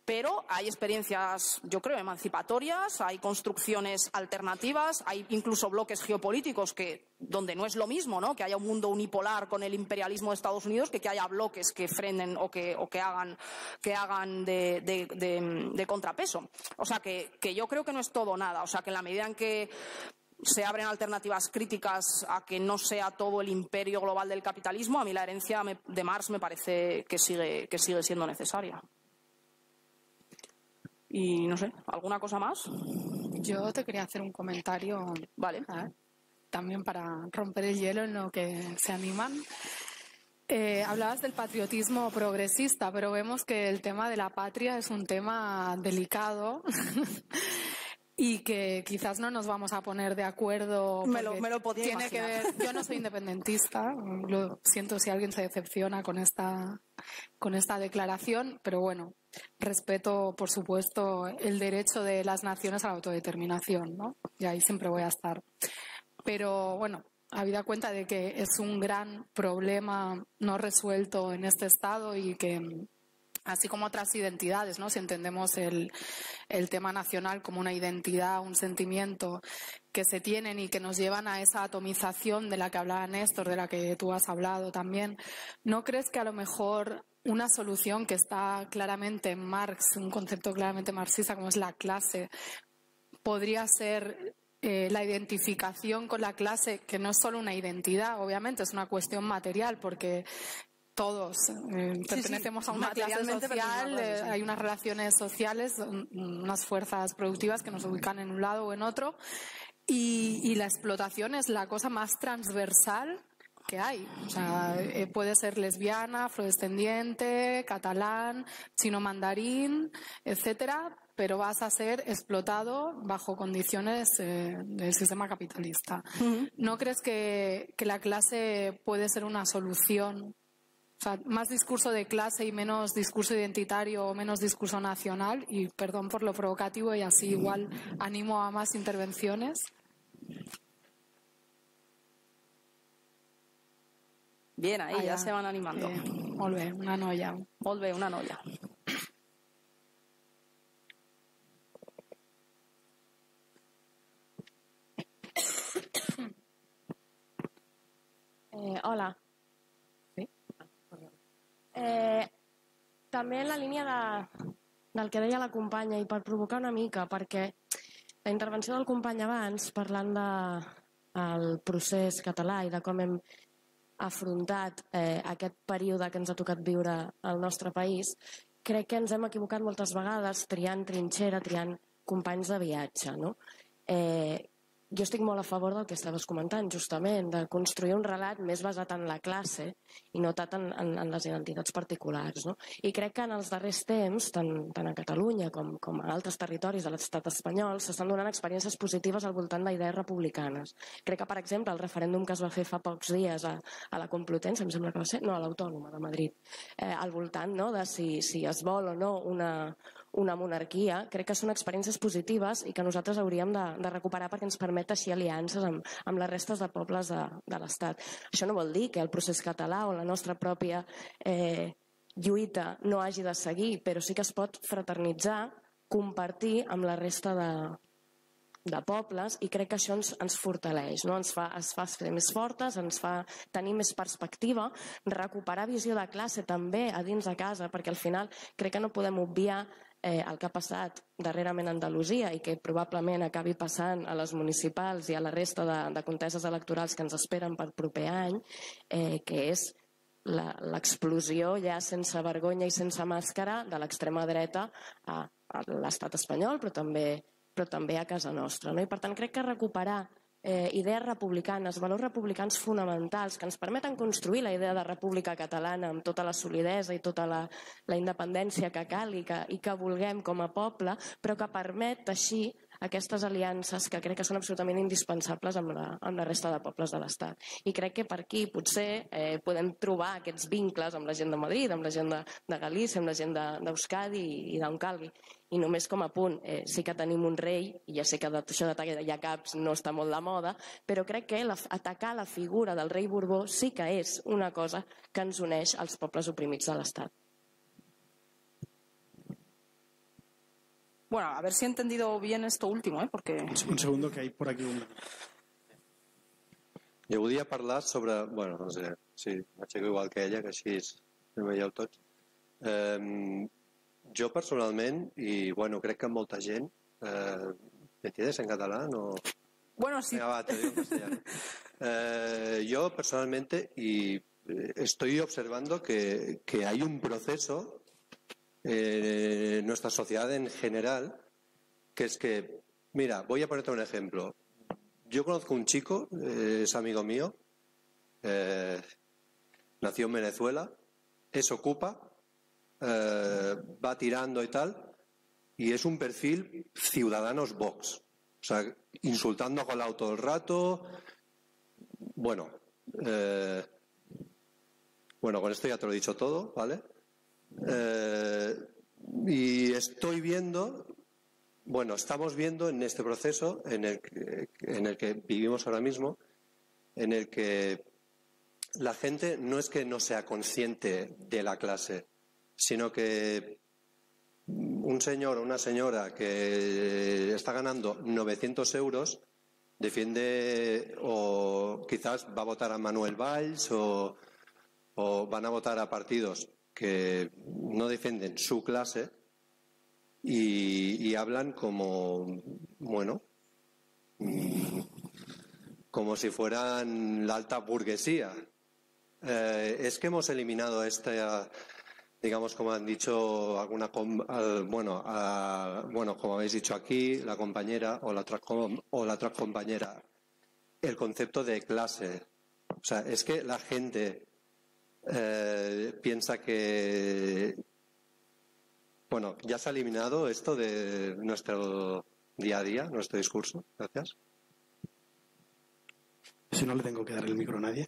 pero hay experiencias, yo creo, emancipatorias, hay construcciones alternativas, hay incluso bloques geopolíticos donde no es lo mismo, ¿no?, que haya un mundo unipolar con el imperialismo de Estados Unidos, que haya bloques que frenen o que hagan de contrapeso. O sea, que yo creo que no es todo nada. O sea, que en la medida en que se abren alternativas críticas a que no sea todo el imperio global del capitalismo, a mí la herencia de Marx me parece que sigue siendo necesaria. Y no sé, ¿alguna cosa más? Yo te quería hacer un comentario, vale, también para romper el hielo en lo que se animan. Hablabas del patriotismo progresista, pero vemos que el tema de la patria es un tema delicado y que quizás no nos vamos a poner de acuerdo. Me lo podía tiene que imaginar. ver. Yo no soy independentista, lo siento si alguien se decepciona con esta declaración, pero bueno, respeto, por supuesto, el derecho de las naciones a la autodeterminación, ¿no? Y ahí siempre voy a estar. Pero bueno, habida cuenta de que es un gran problema no resuelto en este Estado y que, así como otras identidades, ¿no? Si entendemos el tema nacional como una identidad, un sentimiento que se tienen y que nos llevan a esa atomización de la que hablaba Néstor, de la que tú has hablado también, ¿no crees que a lo mejor una solución que está claramente en Marx, un concepto claramente marxista como es la clase, podría ser la identificación con la clase, que no es solo una identidad, obviamente, es una cuestión material, porque todos pertenecemos a una clase social, hay unas relaciones sociales, unas fuerzas productivas que nos ubican en un lado o en otro, y la explotación es la cosa más transversal que hay. O sea, puede ser lesbiana, afrodescendiente, catalán, chino mandarín, etcétera, pero vas a ser explotado bajo condiciones del sistema capitalista. ¿No crees que la clase puede ser una solución? O sea, más discurso de clase y menos discurso identitario o menos discurso nacional, y perdón por lo provocativo y así igual animo a más intervenciones. Bien, ahí ja se van animando. Molt bé, una noia. Molt bé, una noia. Hola. Sí? També en la línia del que deia la companya i per provocar una mica, perquè la intervenció del company abans, parlant del procés català i de com hem afrontat aquest període que ens ha tocat viure al nostre país, crec que ens hem equivocat moltes vegades triant trinxera, triant companys de viatge, no? Jo estic molt a favor del que estaves comentant, justament, de construir un relat més basat en la classe i no tant en les identitats particulars, no? I crec que en els darrers temps, tant a Catalunya com a altres territoris de l'estat espanyol, s'estan donant experiències positives al voltant d'idees republicanes. Crec que, per exemple, el referèndum que es va fer fa pocs dies a la Complutense, em sembla que va ser, no, a l'Autònoma de Madrid, al voltant de si es vol o no una monarquia, crec que són experiències positives i que nosaltres hauríem de recuperar perquè ens permet així aliances amb les restes de pobles de l'Estat. Això no vol dir que el procés català o la nostra pròpia lluita no hagi de seguir, però sí que es pot fraternitzar, compartir amb la resta de pobles, i crec que això ens fortaleix, no? Ens fa ser més fortes, ens fa tenir més perspectiva, recuperar visió de classe també a dins de casa, perquè al final crec que no podem obviar el que ha passat darrerament a Andalusia i que probablement acabi passant a les municipals i a la resta de conteses electorals que ens esperen per proper any, que és l'explosió ja sense vergonya i sense màscara de l'extrema dreta a l'estat espanyol, però també a casa nostra, no? I per tant crec que recuperar idees republicanes, valors republicans fonamentals que ens permeten construir la idea de república catalana amb tota la solidesa i tota la independència que cal i que vulguem com a poble, però que permet teixir aquestes aliances que crec que són absolutament indispensables amb la resta de pobles de l'Estat. I crec que per aquí potser podem trobar aquests vincles amb la gent de Madrid, amb la gent de Galícia, amb la gent d'Euskadi i d'on calgui. I només com a punt, sí que tenim un rei, i ja sé que això de tallar caps no està molt de moda, però crec que atacar la figura del rei Borbó sí que és una cosa que ens uneix als pobles oprimits de l'Estat. Bueno, a ver si he entendido bien esto último, porque... Un segundo, que hay por aquí un... Jo volia parlar sobre... Bueno, no sé, sí, m'aixeco igual que ella, que així em veieu tots. Jo personalment, i bueno, crec que molta gent... ¿Me entiendes en catalán o...? Bueno, sí. Venga, va, te digo en castellano. Yo personalmente, y estoy observando que hay un proceso en nuestra sociedad en general, que es que, mira, voy a ponerte un ejemplo. Yo conozco un chico, es amigo mío, nació en Venezuela, es ocupa, va tirando y tal, y es un perfil Ciudadanos Vox, sea, insultando a Colau todo el rato. Bueno, con esto ya te lo he dicho todo, ¿vale? Y estoy viendo, estamos viendo en este proceso en el que vivimos ahora mismo, en el que la gente no es que no sea consciente de la clase, sino que un señor o una señora que está ganando 900 euros defiende, o quizás va a votar a Manuel Valls, o van a votar a partidos que no defienden su clase y hablan como si fueran la alta burguesía. Es que hemos eliminado digamos, como han dicho como habéis dicho aquí, la compañera o la otra compañera, el concepto de clase. O sea, es que la gente piensa que ya se ha eliminado esto de nuestro día a día, nuestro discurso. Gracias. Si no le tengo que dar el micro a nadie.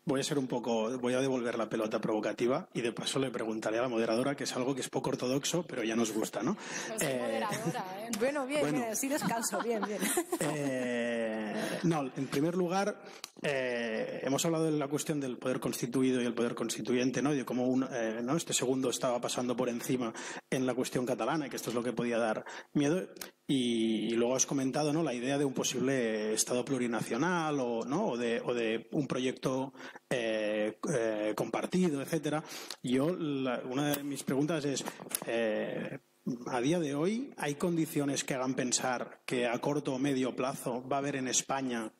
Voy a devolver la pelota provocativa y de paso le preguntaré a la moderadora, que es algo que es poco ortodoxo, pero ya nos gusta, ¿no? Moderadora, ¿eh? Bueno, sí descanso, bien. No, en primer lugar, hemos hablado de la cuestión del poder constituido y el poder constituyente, ¿no? Y de cómo este segundo estaba pasando por encima en la cuestión catalana y que esto es lo que podía dar miedo. Y luego has comentado, ¿no?, la idea de un posible Estado plurinacional o de un proyecto compartido, etcétera. Una de mis preguntas es, a día de hoy, ¿hay condiciones que hagan pensar que a corto o medio plazo va a haber en España,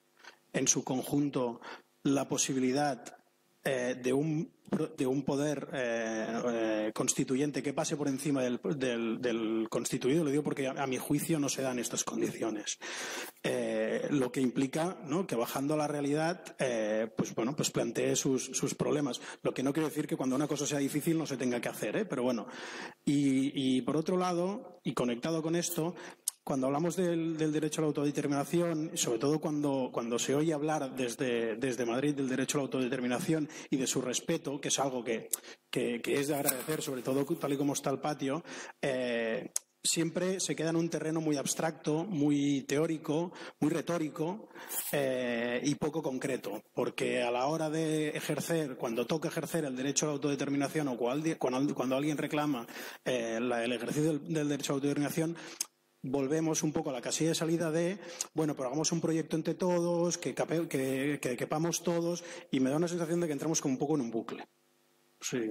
en su conjunto, la posibilidad de un poder constituyente que pase por encima del constituido? Lo digo porque a mi juicio no se dan estas condiciones, lo que implica, ¿no?, que bajando a la realidad pues plantee sus problemas, lo que no quiere decir que cuando una cosa sea difícil no se tenga que hacer, pero bueno. Y por otro lado, y conectado con esto, cuando hablamos del derecho a la autodeterminación, sobre todo cuando se oye hablar desde Madrid del derecho a la autodeterminación y de su respeto, que es algo que es de agradecer, sobre todo tal y como está el patio, siempre se queda en un terreno muy abstracto, muy teórico, muy retórico y poco concreto, porque a la hora de ejercer, cuando toca ejercer el derecho a la autodeterminación o cuando alguien reclama el ejercicio del derecho a la autodeterminación, volvemos un poco a la casilla de salida de, pero hagamos un proyecto entre todos, que quepamos todos, y me da una sensación de que entramos como un poco en un bucle. Sí.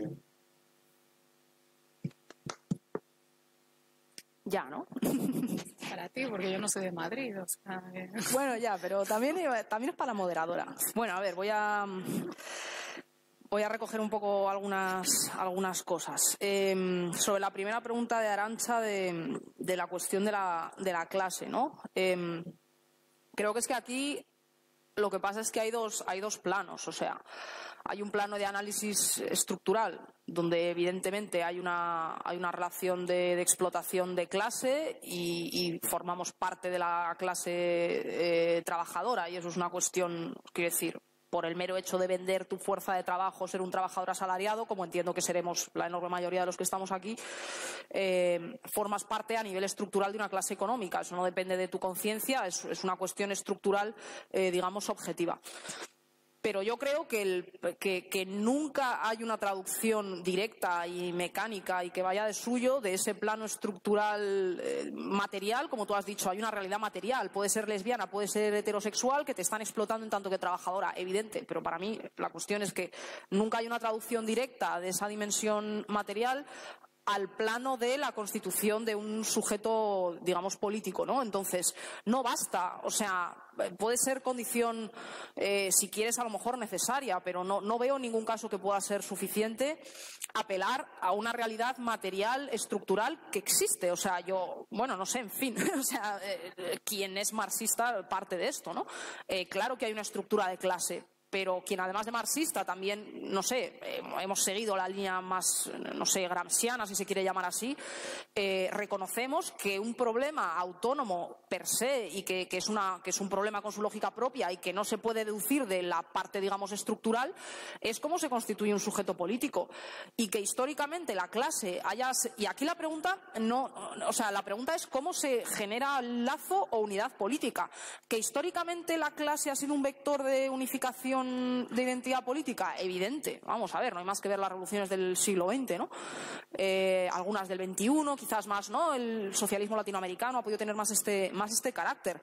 Ya, ¿no? Para ti, porque yo no soy de Madrid. O sea, Bueno, ya, pero también es para la moderadora. Bueno, a ver, voy a recoger un poco algunas cosas. Sobre la primera pregunta de Arantxa de la cuestión de la clase, ¿no? Creo que es que aquí lo que pasa es que hay dos planos. O sea, hay un plano de análisis estructural donde evidentemente hay una relación de explotación de clase y formamos parte de la clase trabajadora, y eso es una cuestión, quiero decir, por el mero hecho de vender tu fuerza de trabajo, ser un trabajador asalariado, como entiendo que seremos la enorme mayoría de los que estamos aquí, formas parte a nivel estructural de una clase económica. Eso no depende de tu conciencia, es una cuestión estructural, digamos, objetiva. Pero yo creo que nunca hay una traducción directa y mecánica y que vaya de suyo de ese plano estructural material. Como tú has dicho, hay una realidad material. Puede ser lesbiana, puede ser heterosexual, que te están explotando en tanto que trabajadora, evidente. Pero para mí la cuestión es que nunca hay una traducción directa de esa dimensión material al plano de la constitución de un sujeto, digamos, político, ¿no? Entonces, no basta, o sea, puede ser condición, si quieres, a lo mejor necesaria, pero no veo ningún caso que pueda ser suficiente apelar a una realidad material, estructural, que existe. O sea, no sé, en fin, o sea, quien es marxista parte de esto, ¿no? Claro que hay una estructura de clase, pero quien además de marxista también, no sé, hemos seguido la línea más, no sé, gramsciana, si se quiere llamar así, reconocemos que un problema autónomo per se y que es un problema con su lógica propia y que no se puede deducir de la parte, digamos, estructural, es cómo se constituye un sujeto político. Y que históricamente la clase haya... Y aquí la pregunta la pregunta es cómo se genera lazo o unidad política. Que históricamente la clase ha sido un vector de unificación de identidad política, evidente. Vamos a ver, no hay más que ver las revoluciones del siglo XX, ¿no? Algunas del XXI, quizás más, ¿no? El socialismo latinoamericano ha podido tener más este carácter.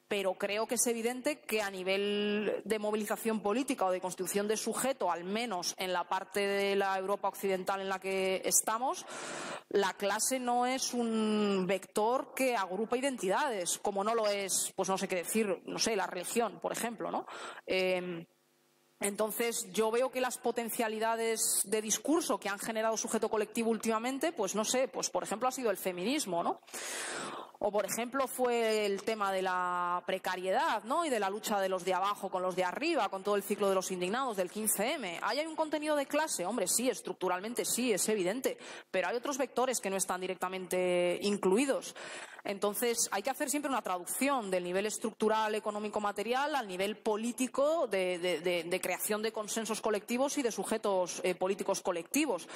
Pero creo que es evidente que a nivel de movilización política o de constitución de sujeto, al menos en la parte de la Europa occidental en la que estamos, la clase no es un vector que agrupa identidades, como no lo es, pues no sé qué decir, no sé, la religión, por ejemplo, ¿no? Entonces, yo veo que las potencialidades de discurso que han generado sujeto colectivo últimamente, pues no sé, pues por ejemplo ha sido el feminismo, ¿no? O, por ejemplo, fue el tema de la precariedad, ¿no? Y de la lucha de los de abajo con los de arriba, con todo el ciclo de los indignados del 15M. ¿Hay un contenido de clase? Hombre, sí, estructuralmente sí, es evidente. Pero hay otros vectores que no están directamente incluidos. Entonces, hay que hacer siempre una traducción del nivel estructural económico-material al nivel político de creación de consensos colectivos y de sujetos políticos colectivos.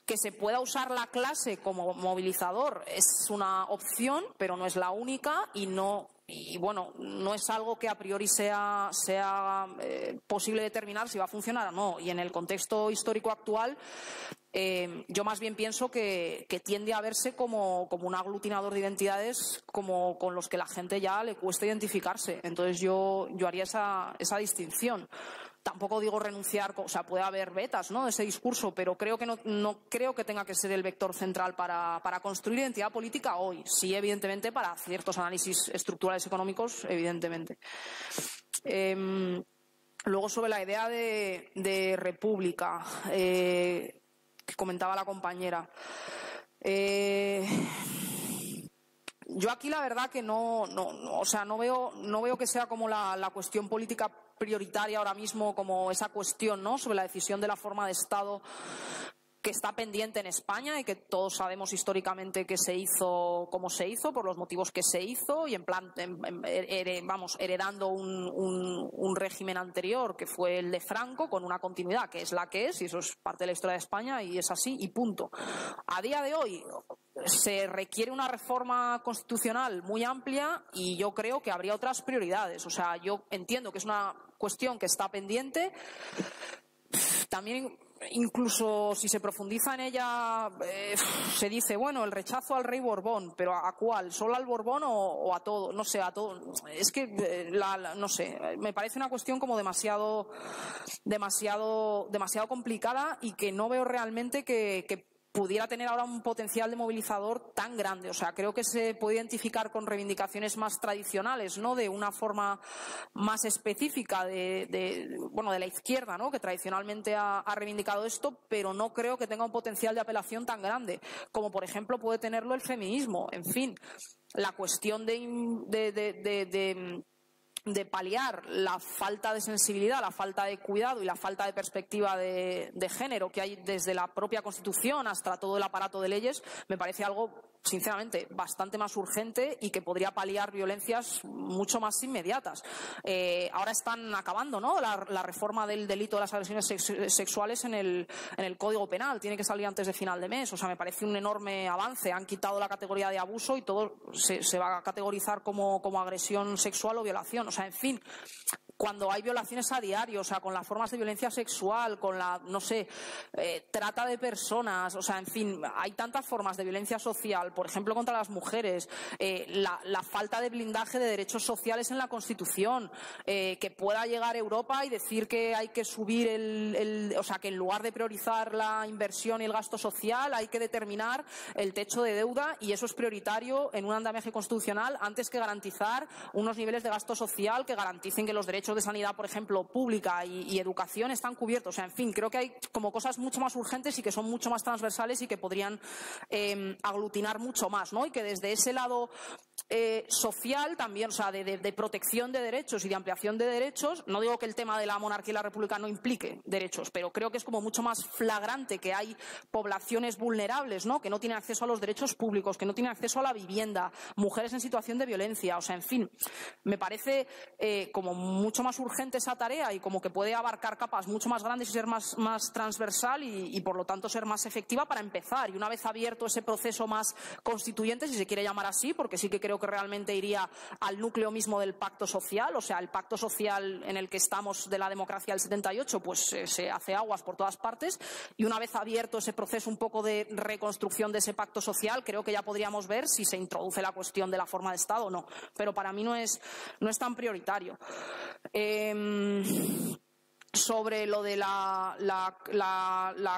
Que se pueda usar la clase como movilizador es una opción, pero no es la única no es algo que a priori sea posible determinar si va a funcionar o no. Y en el contexto histórico actual, yo más bien pienso que tiende a verse como un aglutinador de identidades con los que la gente ya le cuesta identificarse. Entonces yo haría esa distinción. Tampoco digo renunciar, o sea, puede haber vetas, ¿no?, de ese discurso, pero creo que no creo que tenga que ser el vector central para construir identidad política hoy. Sí, evidentemente, para ciertos análisis estructurales económicos, evidentemente. Luego, sobre la idea de república, que comentaba la compañera. Yo aquí la verdad que no veo que sea como la cuestión política prioritaria ahora mismo, como esa cuestión, ¿no?, sobre la decisión de la forma de Estado que está pendiente en España y que todos sabemos históricamente que se hizo como se hizo, por los motivos que se hizo, y en plan, heredando un régimen anterior que fue el de Franco, con una continuidad que es la que es, y eso es parte de la historia de España y es así y punto. A día de hoy se requiere una reforma constitucional muy amplia y yo creo que habría otras prioridades. O sea, yo entiendo que es una cuestión que está pendiente. También, incluso si se profundiza en ella, se dice, bueno, el rechazo al rey Borbón, pero ¿a cuál? ¿Solo al Borbón o a todo? No sé, a todo. Es que, no sé, me parece una cuestión como demasiado complicada y que no veo realmente que pudiera tener ahora un potencial de movilizador tan grande. O sea, creo que se puede identificar con reivindicaciones más tradicionales, ¿no?, de una forma más específica de la izquierda, ¿no?, que tradicionalmente ha reivindicado esto, pero no creo que tenga un potencial de apelación tan grande, como por ejemplo puede tenerlo el feminismo. En fin, la cuestión de paliar la falta de sensibilidad, la falta de cuidado y la falta de perspectiva de género que hay desde la propia Constitución hasta todo el aparato de leyes, me parece algo, sinceramente, bastante más urgente y que podría paliar violencias mucho más inmediatas. Ahora están acabando, ¿no?, la reforma del delito de las agresiones sexuales en el Código Penal. Tiene que salir antes de final de mes. O sea, me parece un enorme avance. Han quitado la categoría de abuso y todo se va a categorizar como agresión sexual o violación. O sea, en fin, cuando hay violaciones a diario, o sea, con las formas de violencia sexual, con la, no sé, trata de personas, o sea, en fin, hay tantas formas de violencia social, por ejemplo, contra las mujeres, la falta de blindaje de derechos sociales en la Constitución, que pueda llegar Europa y decir que hay que subir o sea, que en lugar de priorizar la inversión y el gasto social, hay que determinar el techo de deuda, y eso es prioritario en un andamiaje constitucional antes que garantizar unos niveles de gasto social que garanticen que los derechos derechos de sanidad, por ejemplo, pública y educación están cubiertos. O sea, en fin, creo que hay como cosas mucho más urgentes y que son mucho más transversales y que podrían aglutinar mucho más, ¿no? Y que desde ese lado social también, o sea, de protección de derechos y de ampliación de derechos, no digo que el tema de la monarquía y la república no implique derechos, pero creo que es como mucho más flagrante que hay poblaciones vulnerables, ¿no? Que no tienen acceso a los derechos públicos, que no tienen acceso a la vivienda, mujeres en situación de violencia, o sea, en fin, me parece como mucho más urgente esa tarea y como que puede abarcar capas mucho más grandes y ser más transversal y por lo tanto ser más efectiva para empezar. Y una vez abierto ese proceso más constituyente, si se quiere llamar así, porque sí que creo que realmente iría al núcleo mismo del pacto social, o sea, el pacto social en el que estamos de la democracia del 78, pues se hace aguas por todas partes, y una vez abierto ese proceso un poco de reconstrucción de ese pacto social, creo que ya podríamos ver si se introduce la cuestión de la forma de Estado o no, pero para mí no es tan prioritario. Sobre lo de la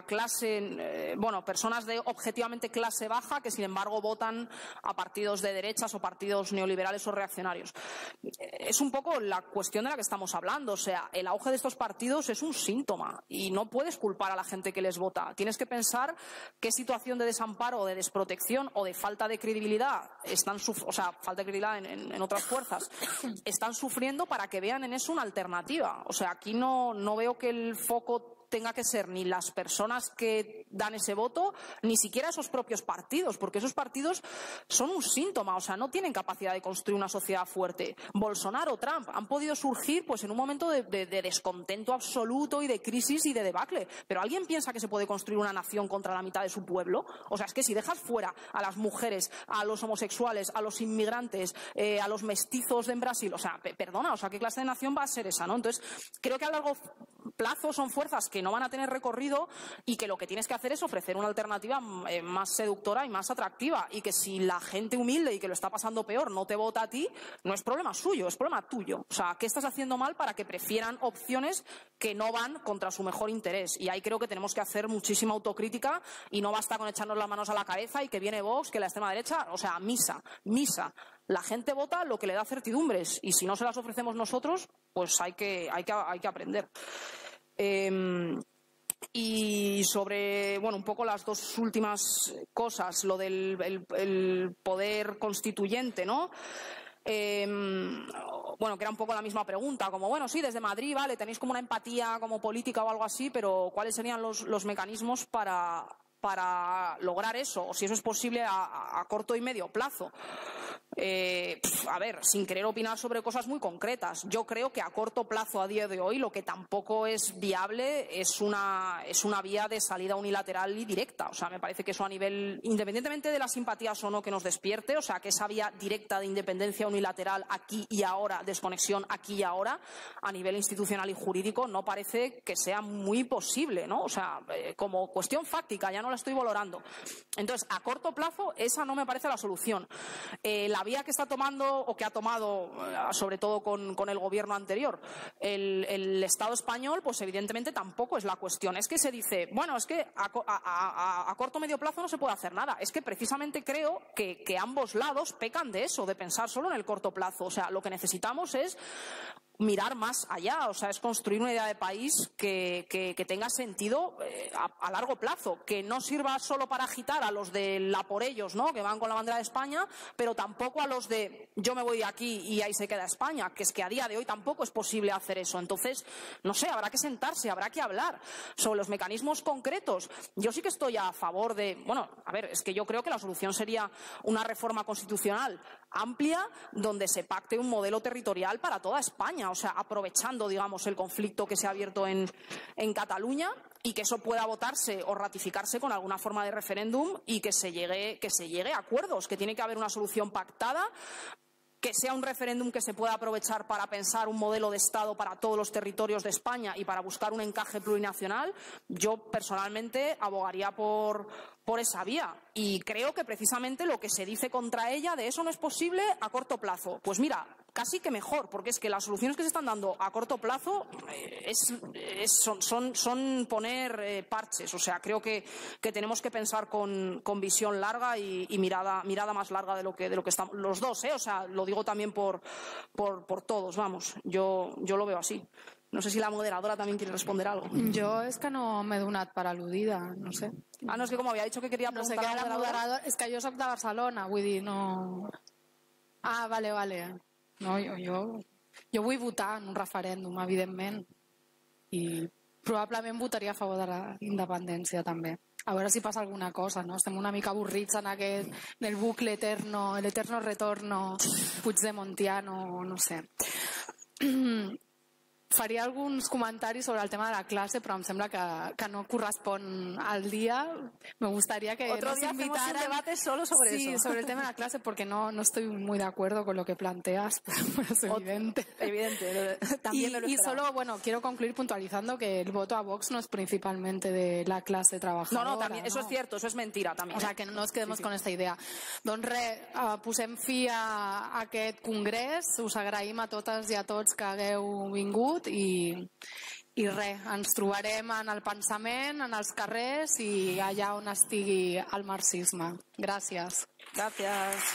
clase, bueno, personas de objetivamente clase baja que sin embargo votan a partidos de derechas o partidos neoliberales o reaccionarios. Es un poco la cuestión de la que estamos hablando, o sea, el auge de estos partidos es un síntoma y no puedes culpar a la gente que les vota. Tienes que pensar qué situación de desamparo o de desprotección o de falta de credibilidad falta de credibilidad en otras fuerzas están sufriendo para que vean en eso una alternativa. O sea, aquí no veo que el foco tenga que ser ni las personas que dan ese voto, ni siquiera esos propios partidos, porque esos partidos son un síntoma, o sea, no tienen capacidad de construir una sociedad fuerte. Bolsonaro, Trump han podido surgir pues en un momento de descontento absoluto y de crisis y de debacle, pero ¿alguien piensa que se puede construir una nación contra la mitad de su pueblo? O sea, es que si dejas fuera a las mujeres, a los homosexuales, a los inmigrantes, a los mestizos en Brasil, o sea, perdona, o sea, ¿qué clase de nación va a ser esa, no? Entonces, creo que a largo plazo son fuerzas que no van a tener recorrido y que lo que tienes que hacer es ofrecer una alternativa más seductora y más atractiva, y que si la gente humilde y que lo está pasando peor no te vota a ti, no es problema suyo, es problema tuyo. O sea, ¿qué estás haciendo mal para que prefieran opciones que no van contra su mejor interés? Y ahí creo que tenemos que hacer muchísima autocrítica y no basta con echarnos las manos a la cabeza y que viene Vox, que la extrema derecha, o sea, misa. La gente vota lo que le da certidumbres y si no se las ofrecemos nosotros, pues hay que aprender. Y sobre, bueno, un poco las dos últimas cosas, lo del el poder constituyente, ¿no? Bueno, que era un poco la misma pregunta, como, bueno, sí, desde Madrid, vale, tenéis como una empatía como política o algo así, pero ¿cuáles serían los mecanismos para lograr eso? O si eso es posible a corto y medio plazo. A ver, sin querer opinar sobre cosas muy concretas, yo creo que a corto plazo a día de hoy lo que tampoco es viable es una vía de salida unilateral y directa. O sea, me parece que eso a nivel, independientemente de las simpatías o no que nos despierte, o sea, que esa vía directa de independencia unilateral aquí y ahora, desconexión aquí y ahora, a nivel institucional y jurídico, no parece que sea muy posible, ¿no? O sea, como cuestión fáctica, ya no la estoy valorando. Entonces, a corto plazo, esa no me parece la solución. La vía que está tomando o que ha tomado, sobre todo con el gobierno anterior, el Estado español, pues evidentemente tampoco es la cuestión. Es que se dice, bueno, es que a corto o medio plazo no se puede hacer nada. Es que precisamente creo que ambos lados pecan de eso, de pensar solo en el corto plazo. O sea, lo que necesitamos es mirar más allá, o sea, es construir una idea de país que tenga sentido a largo plazo, que no sirva solo para agitar a los de la por ellos, ¿no?, que van con la bandera de España, pero tampoco a los de yo me voy de aquí y ahí se queda España, que es que a día de hoy tampoco es posible hacer eso. Entonces, no sé, habrá que sentarse, habrá que hablar sobre los mecanismos concretos. Yo sí que estoy a favor de, bueno, a ver, es que yo creo que la solución sería una reforma constitucional amplia donde se pacte un modelo territorial para toda España, o sea, aprovechando, digamos, el conflicto que se ha abierto en Cataluña, y que eso pueda votarse o ratificarse con alguna forma de referéndum y que se llegue a acuerdos, que tiene que haber una solución pactada, que sea un referéndum que se pueda aprovechar para pensar un modelo de Estado para todos los territorios de España y para buscar un encaje plurinacional. Yo personalmente abogaría por por esa vía. Y creo que precisamente lo que se dice contra ella de eso no es posible a corto plazo. Pues mira, casi que mejor, porque es que las soluciones que se están dando a corto plazo son poner parches. O sea, creo que tenemos que pensar con visión larga y mirada más larga de lo que estamos los dos, O sea, lo digo también por todos, vamos. Yo lo veo así. No sé si la moderadora también quiere responder algo. Jo és que no m'he donat per al·ludida, no sé. No, és que com havia dit que queria preguntar a la moderadora. És que jo soc de Barcelona, vull dir, no... Vale. No, jo vull votar en un referèndum, evidentment, i probablement votaria a favor de la independència també. A veure si passa alguna cosa, no? Estem una mica avorrits en el bucle eterno, el eterno retorno puigdemontiano, no sé. Faria alguns comentaris sobre el tema de la clase, però em sembla que no correspon al día. Me gustaría que otro día hacemos un debate solo sobre eso. Sí, sobre el tema de la clase, porque no estoy muy de acuerdo con lo que planteas, pero es evidente. Evidente, también me lo esperaba. Y solo, bueno, quiero concluir puntualizando que el voto a Vox no es principalmente de la clase trabajadora. No, también, eso es cierto, eso es mentira también. O sea, que no nos quedemos con esta idea. Doncs res, posem fi a aquest congrés, us agraïm a totes i a tots que hagueu vingut i res, ens trobarem en el pensament, en els carrers i allà on estigui el marxisme. Gràcies. Gràcies.